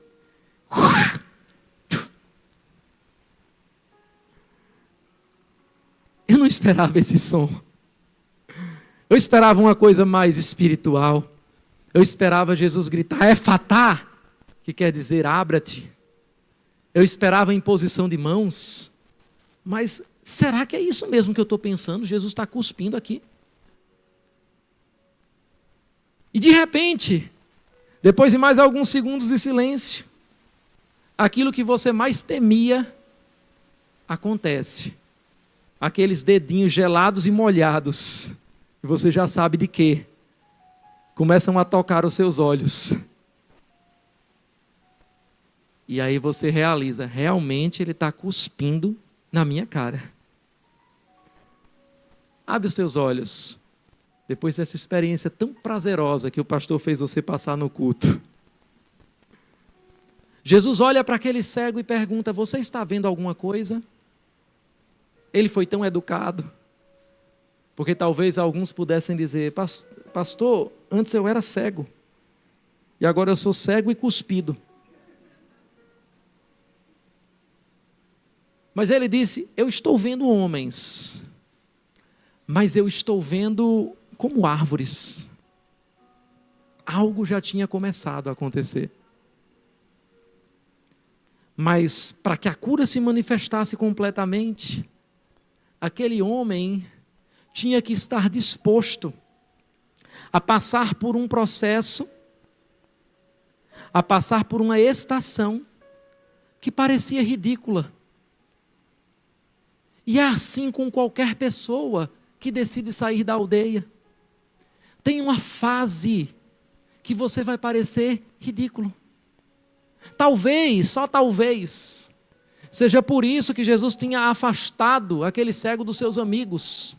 Eu não esperava esse som. Eu esperava uma coisa mais espiritual. Eu esperava Jesus gritar, Efatá, que quer dizer abra-te. Eu esperava a imposição de mãos. Mas será que é isso mesmo que eu estou pensando? Jesus está cuspindo aqui. E de repente, depois de mais alguns segundos de silêncio, aquilo que você mais temia acontece. Aqueles dedinhos gelados e molhados. E você já sabe de quê. Começam a tocar os seus olhos. E aí você realiza, realmente ele está cuspindo na minha cara. Abre os teus olhos. Depois dessa experiência tão prazerosa que o pastor fez você passar no culto. Jesus olha para aquele cego e pergunta, você está vendo alguma coisa? Ele foi tão educado. Porque talvez alguns pudessem dizer, pastor, antes eu era cego. E agora eu sou cego e cuspido. Mas ele disse, eu estou vendo homens. Mas eu estou vendo como árvores. Algo já tinha começado a acontecer. Mas para que a cura se manifestasse completamente, aquele homem tinha que estar disposto a passar por um processo, a passar por uma estação que parecia ridícula. E é assim com qualquer pessoa que decide sair da aldeia. Tem uma fase que você vai parecer ridículo. Talvez, só talvez, Seja por isso que Jesus tinha afastado aquele cego dos seus amigos.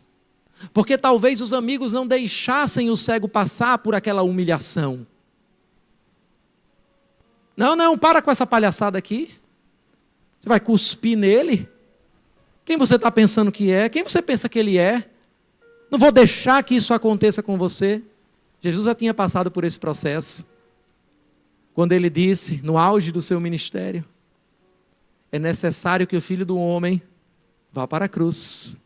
Porque talvez os amigos não deixassem o cego passar por aquela humilhação. Não, para com essa palhaçada aqui. Você vai cuspir nele? Quem você está pensando que é? Quem você pensa que ele é? Não vou deixar que isso aconteça com você. Jesus já tinha passado por esse processo. Quando ele disse, no auge do seu ministério, é necessário que o Filho do Homem vá para a cruz,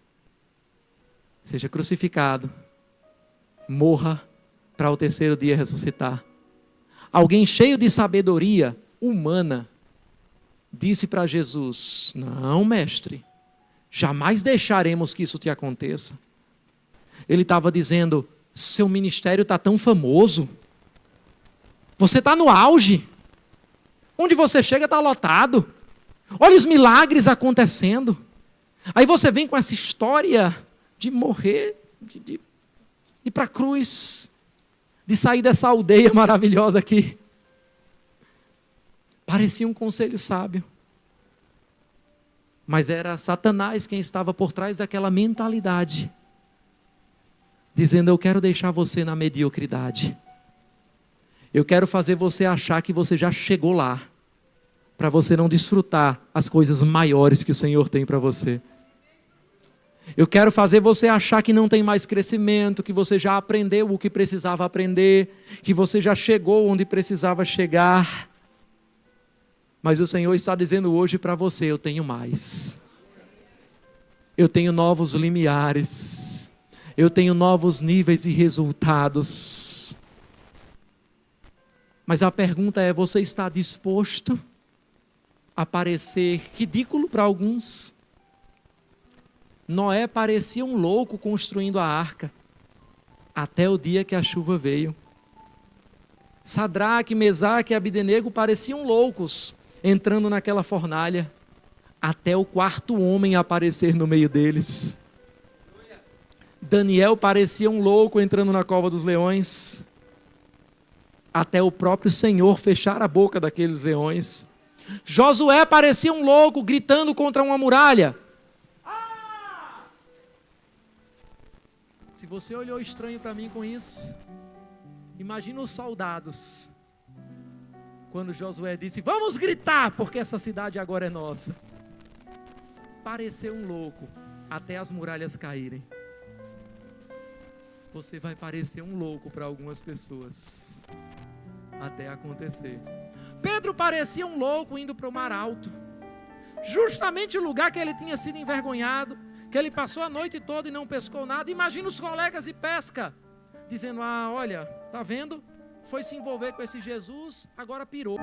seja crucificado, morra para o terceiro dia ressuscitar. Alguém cheio de sabedoria humana disse para Jesus: não, mestre, jamais deixaremos que isso te aconteça. Ele estava dizendo: seu ministério está tão famoso, você está no auge, onde você chega está lotado, olha os milagres acontecendo, aí você vem com essa história de morrer, de ir para a cruz, de sair dessa aldeia maravilhosa aqui. Parecia um conselho sábio, mas era Satanás quem estava por trás daquela mentalidade, dizendo: eu quero deixar você na mediocridade, eu quero fazer você achar que você já chegou lá, para você não desfrutar as coisas maiores que o Senhor tem para você. Eu quero fazer você achar que não tem mais crescimento, que você já aprendeu o que precisava aprender, que você já chegou onde precisava chegar. Mas o Senhor está dizendo hoje para você: eu tenho mais. Eu tenho novos limiares. Eu tenho novos níveis e resultados. Mas a pergunta é: você está disposto a parecer ridículo para alguns? Noé parecia um louco construindo a arca, até o dia que a chuva veio. Sadraque, Mesaque e Abdenego pareciam loucos entrando naquela fornalha, até o quarto homem aparecer no meio deles. Daniel parecia um louco entrando na cova dos leões, até o próprio Senhor fechar a boca daqueles leões. Josué parecia um louco gritando contra uma muralha. Se você olhou estranho para mim com isso, imagina os soldados, quando Josué disse: vamos gritar, porque essa cidade agora é nossa. Pareceu um louco, até as muralhas caírem. Você vai parecer um louco para algumas pessoas, até acontecer. Pedro parecia um louco indo para o mar alto, justamente o lugar que ele tinha sido envergonhado, que ele passou a noite toda e não pescou nada. Imagina os colegas de pesca, dizendo: olha, tá vendo? Foi se envolver com esse Jesus, agora pirou.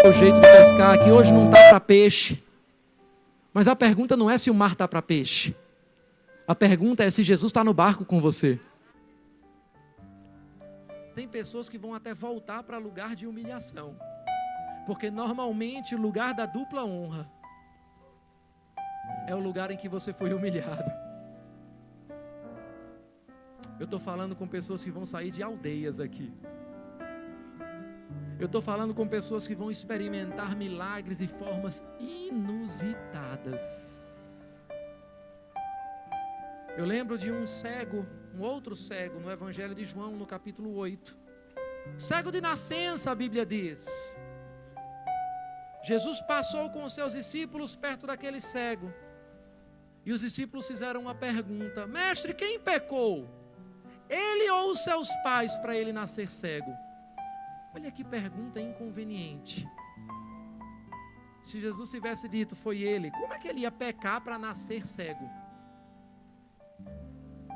O jeito de pescar aqui hoje não está para peixe. Mas a pergunta não é se o mar está para peixe. A pergunta é se Jesus está no barco com você. Tem pessoas que vão até voltar para lugar de humilhação, porque normalmente o lugar da dupla honra é o lugar em que você foi humilhado. Eu estou falando com pessoas que vão sair de aldeias aqui. Eu estou falando com pessoas que vão experimentar milagres e formas inusitadas. Eu lembro de um cego, um outro cego, no Evangelho de João, no capítulo 8. Cego de nascença, a Bíblia diz. Jesus passou com os seus discípulos perto daquele cego. E os discípulos fizeram uma pergunta: mestre, quem pecou? Ele ou os seus pais para ele nascer cego? Olha que pergunta inconveniente. Se Jesus tivesse dito foi ele, como é que ele ia pecar para nascer cego?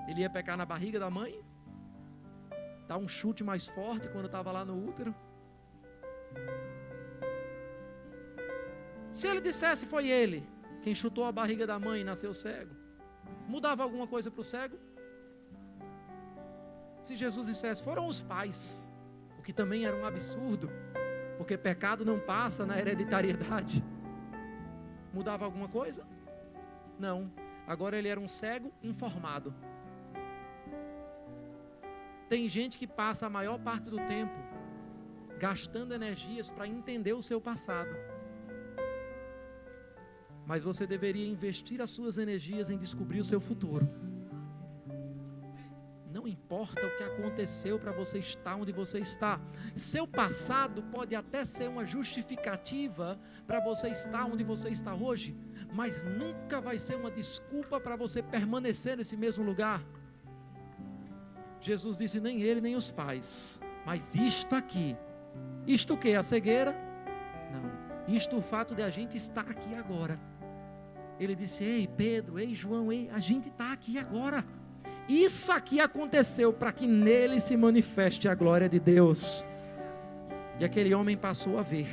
Ele ia pecar na barriga da mãe? Dar um chute mais forte quando estava lá no útero? Se ele dissesse foi ele quem chutou a barriga da mãe e nasceu cego, mudava alguma coisa para o cego? Se Jesus dissesse foram os pais, o que também era um absurdo, porque pecado não passa na hereditariedade, mudava alguma coisa? Não. Agora ele era um cego informado. Tem gente que passa a maior parte do tempo gastando energias para entender o seu passado. Mas você deveria investir as suas energias em descobrir o seu futuro. Não importa o que aconteceu para você estar onde você está. Seu passado pode até ser uma justificativa para você estar onde você está hoje, mas nunca vai ser uma desculpa para você permanecer nesse mesmo lugar. Jesus disse: nem ele nem os pais, mas isto aqui. Isto o que? A cegueira? Não. Isto o fato de a gente estar aqui agora. Ele disse: ei Pedro, ei João, ei, a gente está aqui agora. Isso aqui aconteceu para que nele se manifeste a glória de Deus. E aquele homem passou a ver.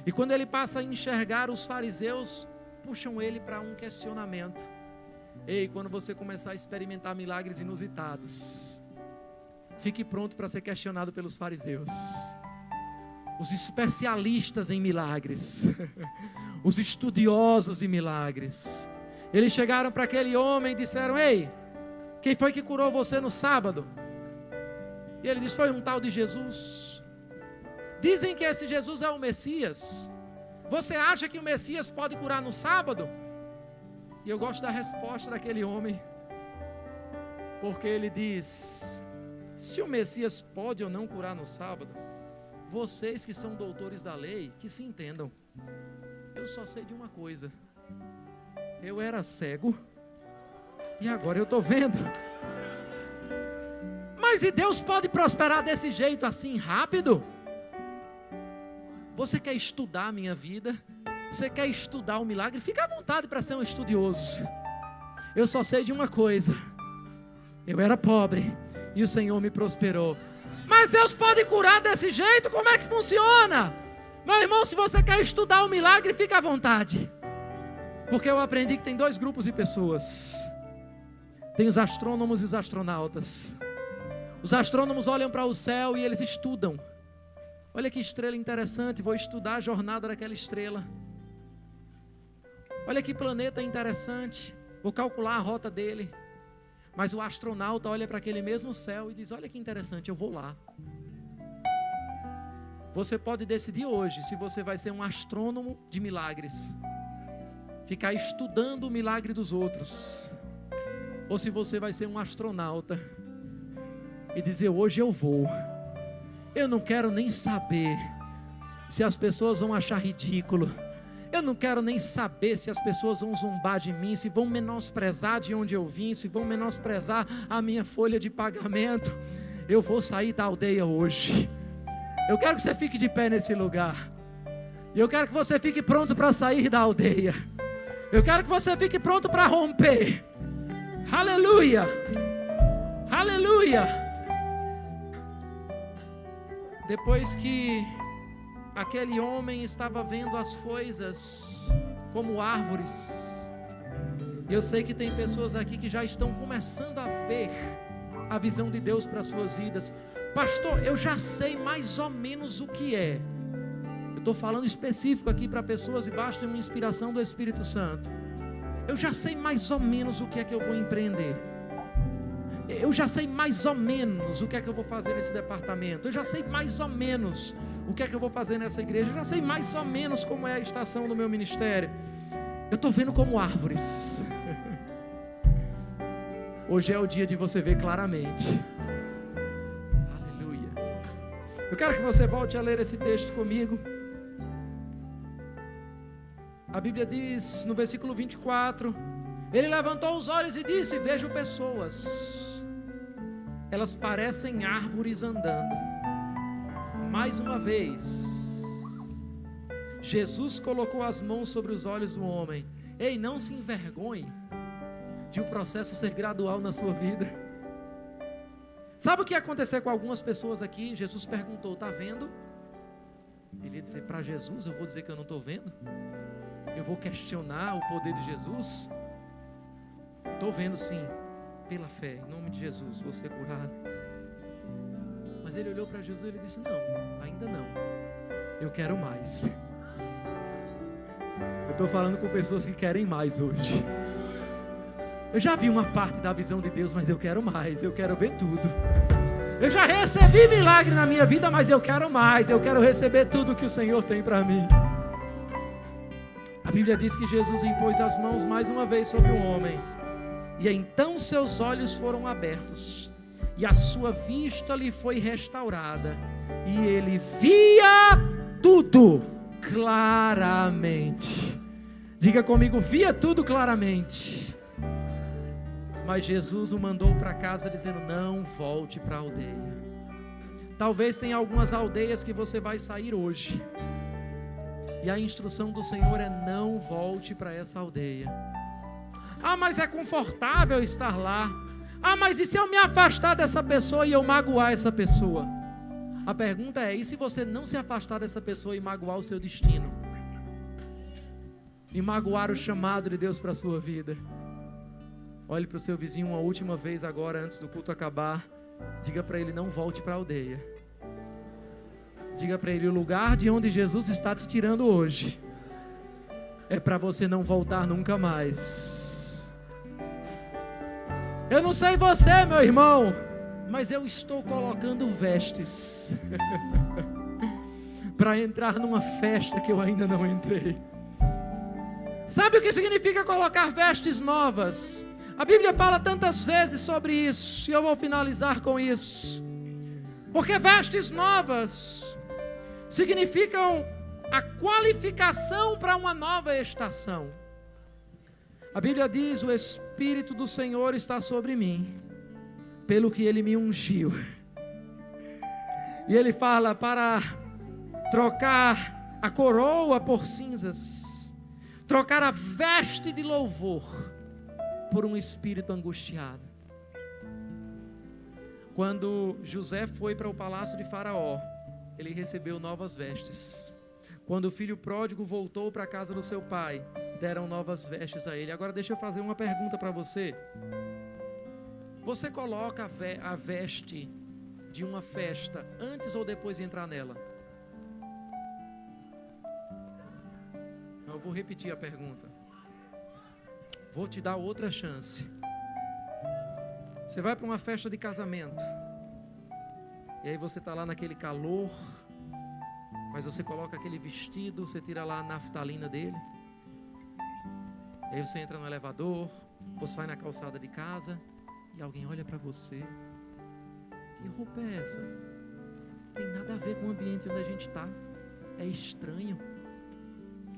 E quando ele passa a enxergar, os fariseus puxam ele para um questionamento. Ei, quando você começar a experimentar milagres inusitados, fique pronto para ser questionado pelos fariseus, os especialistas em milagres, os estudiosos de milagres. Eles chegaram para aquele homem e disseram: ei, quem foi que curou você no sábado? E ele disse: foi um tal de Jesus. Dizem que esse Jesus é o Messias. Você acha que o Messias pode curar no sábado? E eu gosto da resposta daquele homem, porque ele diz: se o Messias pode ou não curar no sábado, vocês que são doutores da lei, que se entendam. Eu só sei de uma coisa: eu era cego e agora eu estou vendo. Mas e Deus pode prosperar desse jeito assim rápido? Você quer estudar a minha vida? Você quer estudar o milagre? Fica à vontade para ser um estudioso. Eu só sei de uma coisa: eu era pobre e o Senhor me prosperou. Mas Deus pode curar desse jeito? Como é que funciona? Meu irmão, se você quer estudar o milagre, fica à vontade. Porque eu aprendi que tem dois grupos de pessoas. Tem os astrônomos e os astronautas. Os astrônomos olham para o céu e eles estudam. Olha que estrela interessante, vou estudar a jornada daquela estrela. Olha que planeta interessante, vou calcular a rota dele. Mas o astronauta olha para aquele mesmo céu e diz: olha que interessante, eu vou lá. Você pode decidir hoje se você vai ser um astrônomo de milagres, ficar estudando o milagre dos outros, ou se você vai ser um astronauta e dizer: hoje eu vou. Eu não quero nem saber se as pessoas vão achar ridículo. Eu não quero nem saber se as pessoas vão zombar de mim, se vão menosprezar de onde eu vim, se vão menosprezar a minha folha de pagamento. Eu vou sair da aldeia hoje. Eu quero que você fique de pé nesse lugar. E eu quero que você fique pronto para sair da aldeia. Eu quero que você fique pronto para romper. Aleluia! Aleluia! Depois que aquele homem estava vendo as coisas como árvores, e eu sei que tem pessoas aqui que já estão começando a ver a visão de Deus para as suas vidas. Pastor, eu já sei mais ou menos o que é. Eu estou falando específico aqui para pessoas debaixo de uma inspiração do Espírito Santo. Eu já sei mais ou menos o que é que eu vou empreender. Eu já sei mais ou menos o que é que eu vou fazer nesse departamento. Eu já sei mais ou menos o que é que eu vou fazer nessa igreja. Eu já sei mais ou menos como é a estação do meu ministério. Eu estou vendo como árvores. Hoje é o dia de você ver claramente. Aleluia. Eu quero que você volte a ler esse texto comigo. A Bíblia diz no versículo 24: ele levantou os olhos e disse: vejo pessoas. Elas parecem árvores andando. Mais uma vez, Jesus colocou as mãos sobre os olhos do homem. Ei, não se envergonhe de o processo ser gradual na sua vida. Sabe o que ia acontecer com algumas pessoas aqui? Jesus perguntou: está vendo? Ele ia dizer para Jesus: eu vou dizer que eu não estou vendo? Eu vou questionar o poder de Jesus? Estou vendo sim, pela fé, em nome de Jesus, vou ser curado. Mas ele olhou para Jesus e ele disse: não, ainda não, eu quero mais. Eu estou falando com pessoas que querem mais hoje. Eu já vi uma parte da visão de Deus, mas eu quero mais, eu quero ver tudo. Eu já recebi milagre na minha vida, mas eu quero mais. Eu quero receber tudo que o Senhor tem para mim. A Bíblia diz que Jesus impôs as mãos mais uma vez sobre o homem. E então seus olhos foram abertos. E a sua vista lhe foi restaurada. E ele via tudo claramente. Diga comigo, via tudo claramente. Mas Jesus o mandou para casa dizendo, não volte para a aldeia. Talvez tenha algumas aldeias que você vai sair hoje. E a instrução do Senhor é não volte para essa aldeia. Ah, mas é confortável estar lá. Ah, mas e se eu me afastar dessa pessoa e eu magoar essa pessoa? A pergunta é, e se você não se afastar dessa pessoa e magoar o seu destino? E magoar o chamado de Deus para a sua vida? Olhe para o seu vizinho uma última vez agora, antes do culto acabar. Diga para ele, não volte para a aldeia. Diga para ele, o lugar de onde Jesus está te tirando hoje é para você não voltar nunca mais. Eu não sei você, meu irmão, mas eu estou colocando vestes para entrar numa festa que eu ainda não entrei. Sabe o que significa colocar vestes novas? A Bíblia fala tantas vezes sobre isso, e eu vou finalizar com isso. Porque vestes novas significam a qualificação para uma nova estação. A Bíblia diz, o Espírito do Senhor está sobre mim, pelo que Ele me ungiu. E Ele fala para trocar a coroa por cinzas, trocar a veste de louvor por um espírito angustiado. Quando José foi para o palácio de Faraó, ele recebeu novas vestes. Quando o filho pródigo voltou para a casa do seu pai, deram novas vestes a ele. Agora deixa eu fazer uma pergunta para você. Você coloca a veste de uma festa antes ou depois de entrar nela? Eu vou repetir a pergunta. Vou te dar outra chance. Você vai para uma festa de casamento. E aí você está lá naquele calor. Mas você coloca aquele vestido, você tira lá a naftalina dele. E aí você entra no elevador, ou sai na calçada de casa, e alguém olha para você. Que roupa é essa? Tem nada a ver com o ambiente onde a gente está. É estranho.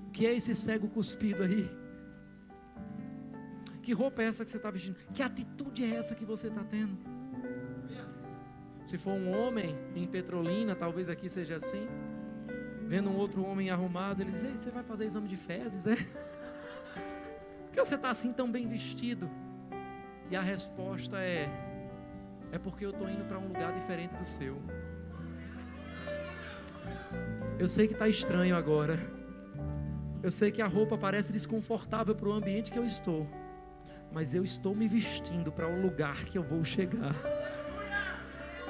O que é esse cego cuspido aí? Que roupa é essa que você está vestindo? Que atitude é essa que você está tendo? Se for um homem em Petrolina, talvez aqui seja assim. Vendo um outro homem arrumado, ele diz, ei, você vai fazer exame de fezes, é? Por que você está assim tão bem vestido? E a resposta é porque eu estou indo para um lugar diferente do seu. Eu sei que está estranho agora. Eu sei que a roupa parece desconfortável para o ambiente que eu estou. Mas eu estou me vestindo para o lugar que eu vou chegar.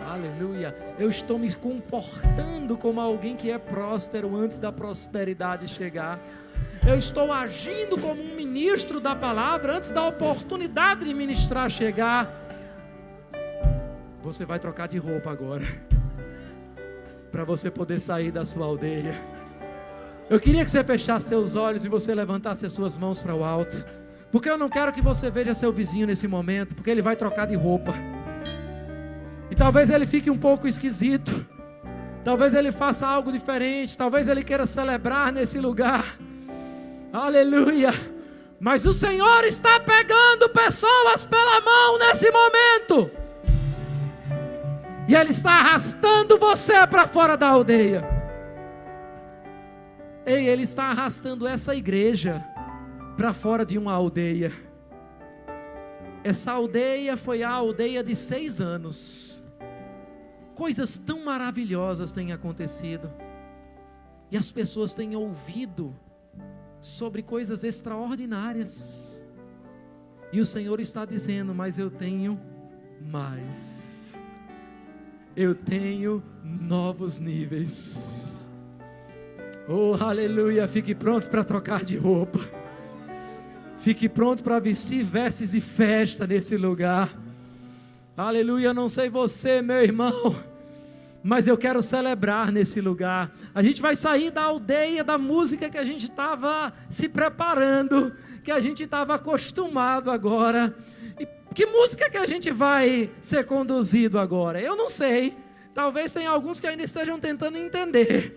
Aleluia. Eu estou me comportando como alguém que é próspero antes da prosperidade chegar. Eu estou agindo como um ministro da palavra antes da oportunidade de ministrar chegar. Você vai trocar de roupa agora, para você poder sair da sua aldeia. Eu queria que você fechasse seus olhos e você levantasse as suas mãos para o alto. Porque eu não quero que você veja seu vizinho nesse momento, porque ele vai trocar de roupa. E talvez ele fique um pouco esquisito. Talvez ele faça algo diferente. Talvez ele queira celebrar nesse lugar. Aleluia. Mas o Senhor está pegando pessoas pela mão nesse momento. E Ele está arrastando você para fora da aldeia. Ei, Ele está arrastando essa igreja para fora de uma aldeia. Essa aldeia foi a aldeia de 6 anos. Coisas tão maravilhosas têm acontecido. E as pessoas têm ouvido sobre coisas extraordinárias. E o Senhor está dizendo, mas eu tenho mais. Eu tenho novos níveis. Oh, aleluia, fique pronto para trocar de roupa. Fique pronto para vestir vestes de festa nesse lugar. Aleluia, eu não sei você, meu irmão, mas eu quero celebrar nesse lugar. A gente vai sair da aldeia da música que a gente estava se preparando, que a gente estava acostumado agora. E que música que a gente vai ser conduzido agora? Eu não sei. Talvez tenha alguns que ainda estejam tentando entender.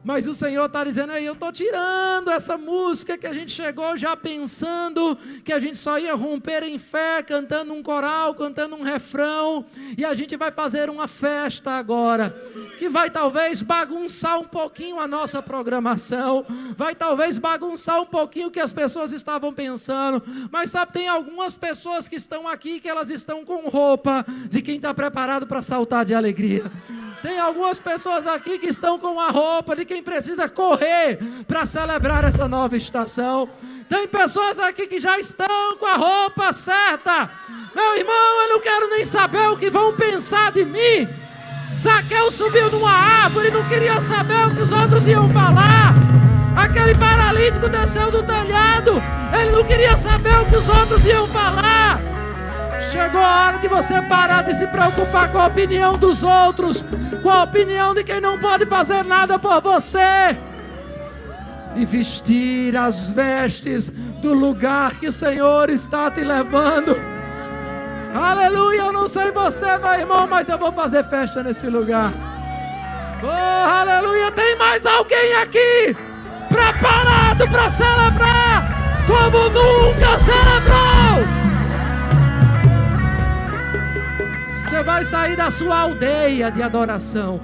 Mas o Senhor está dizendo aí, eu estou tirando essa música que a gente chegou já pensando que a gente só ia romper em fé, cantando um coral, cantando um refrão, e a gente vai fazer uma festa agora, que vai talvez bagunçar um pouquinho a nossa programação, vai talvez bagunçar um pouquinho o que as pessoas estavam pensando, mas sabe, tem algumas pessoas que estão aqui que elas estão com roupa de quem está preparado para saltar de alegria. Tem algumas pessoas aqui que estão com a roupa de quem precisa correr para celebrar essa nova estação. Tem pessoas aqui que já estão com a roupa certa. Meu irmão, eu não quero nem saber o que vão pensar de mim. Zaqueu subiu numa árvore e não queria saber o que os outros iam falar. Aquele paralítico desceu do telhado, ele não queria saber o que os outros iam falar. Chegou a hora de você parar de se preocupar com a opinião dos outros, com a opinião de quem não pode fazer nada por você, e vestir as vestes do lugar que o Senhor está te levando. Aleluia, eu não sei você, meu irmão, mas eu vou fazer festa nesse lugar. Oh, aleluia, tem mais alguém aqui preparado para celebrar como nunca celebrou? Você vai sair da sua aldeia de adoração.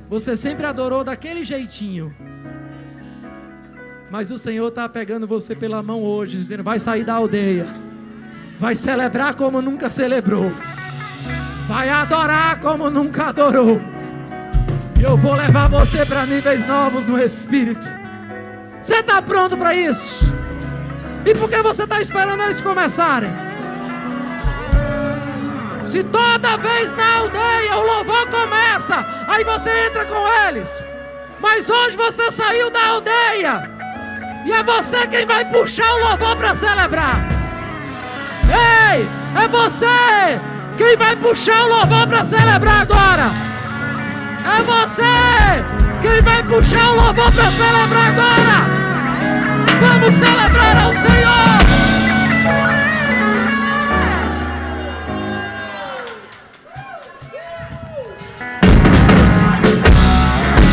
Você sempre adorou daquele jeitinho, mas o Senhor está pegando você pela mão hoje, dizendo, vai sair da aldeia, vai celebrar como nunca celebrou, vai adorar como nunca adorou. E eu vou levar você para níveis novos no Espírito. Você está pronto para isso? E por que você está esperando eles começarem? Se toda vez na aldeia o louvor começa, aí você entra com eles. Mas hoje você saiu da aldeia, e é você quem vai puxar o louvor para celebrar. Ei, é você quem vai puxar o louvor para celebrar agora. É você quem vai puxar o louvor para celebrar agora. Vamos celebrar ao Senhor.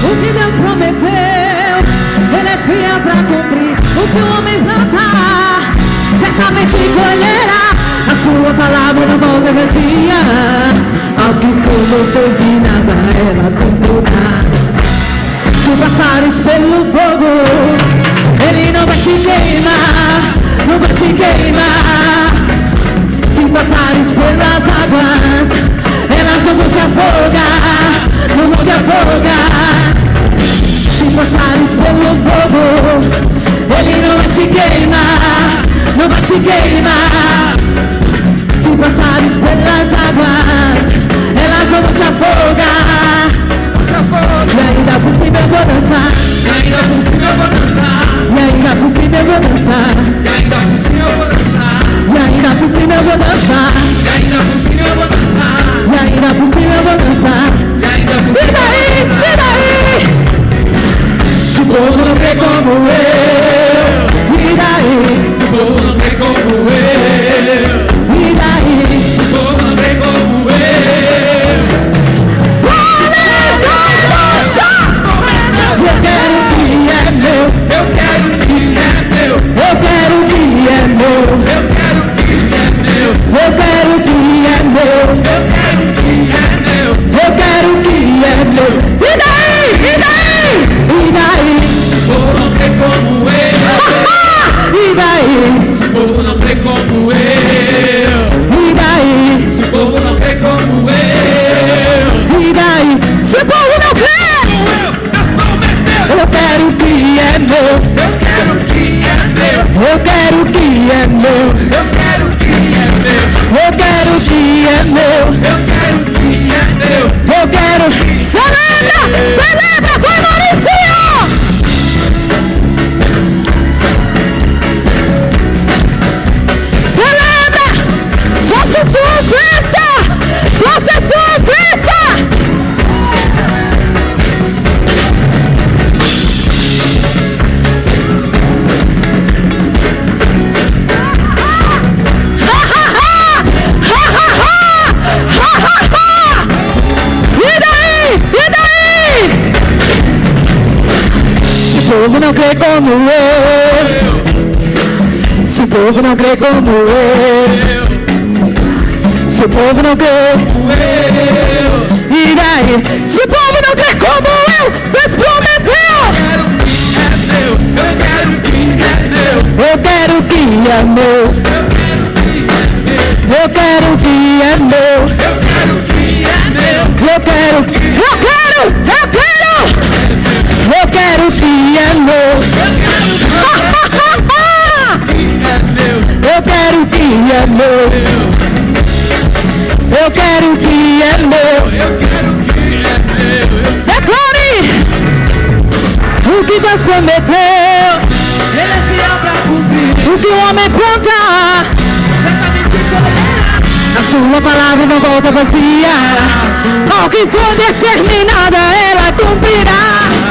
O que Deus prometeu, Ele é fiel para cumprir. O que o homem plantar, certamente colherá. A sua palavra não volta vazia. Ao que for não perdi nada, ela cumprirá. Se passares pelo fogo, Ele não vai te queimar, não vai te queimar. Se passares pelas águas, elas não vão te afogar, não vão te afogar. Se passares pelo fogo, Ele não vai te queimar, não vai te queimar. Se passares pelas águas, elas não vão te afogar. E ainda por cima eu vou dançar, e ainda por cima eu vou dançar, e ainda por cima eu vou dançar, e ainda por cima eu vou dançar, e ainda por cima eu vou dançar, e ainda por cima eu vou dançar, e ainda por cima eu vou dançar, e ainda por cima. E daí, e daí? Se o povo não tem como eu, e daí? Se o povo não tem como eu, e daí? Se o povo não tem como eu. Eu quero o que é meu, eu quero o que é meu, eu quero o que é meu, eu quero o que é meu, eu quero o que é meu, eu quero o que é meu, eu quero o que é meu. E daí? E daí? E daí? Se o povo não tem como eu. E daí? Se o povo não tem como eu. E daí? Se o povo não tem como eu. E daí? Se o povo não quer. Eu quero o que é meu, eu quero o que é meu, eu quero o que é meu, eu quero o que é meu, eu quero o que é meu, eu quero o que é meu, eu quero. Celebra, celebra com Maurício. Celebra, faça sua festa. não crê como eu, se o povo não crê como eu, se o povo não crê, e daí? Se o povo não crê como eu, Deus prometeu. Eu quero o que é meu, eu quero o que é meu, eu quero o que é meu, eu quero o que é meu, eu quero o que é meu. Declare o que Deus prometeu, Ele é fiel pra cumprir. O que o homem planta, a sua palavra não volta vazia. Ao que for determinada, ela cumprirá.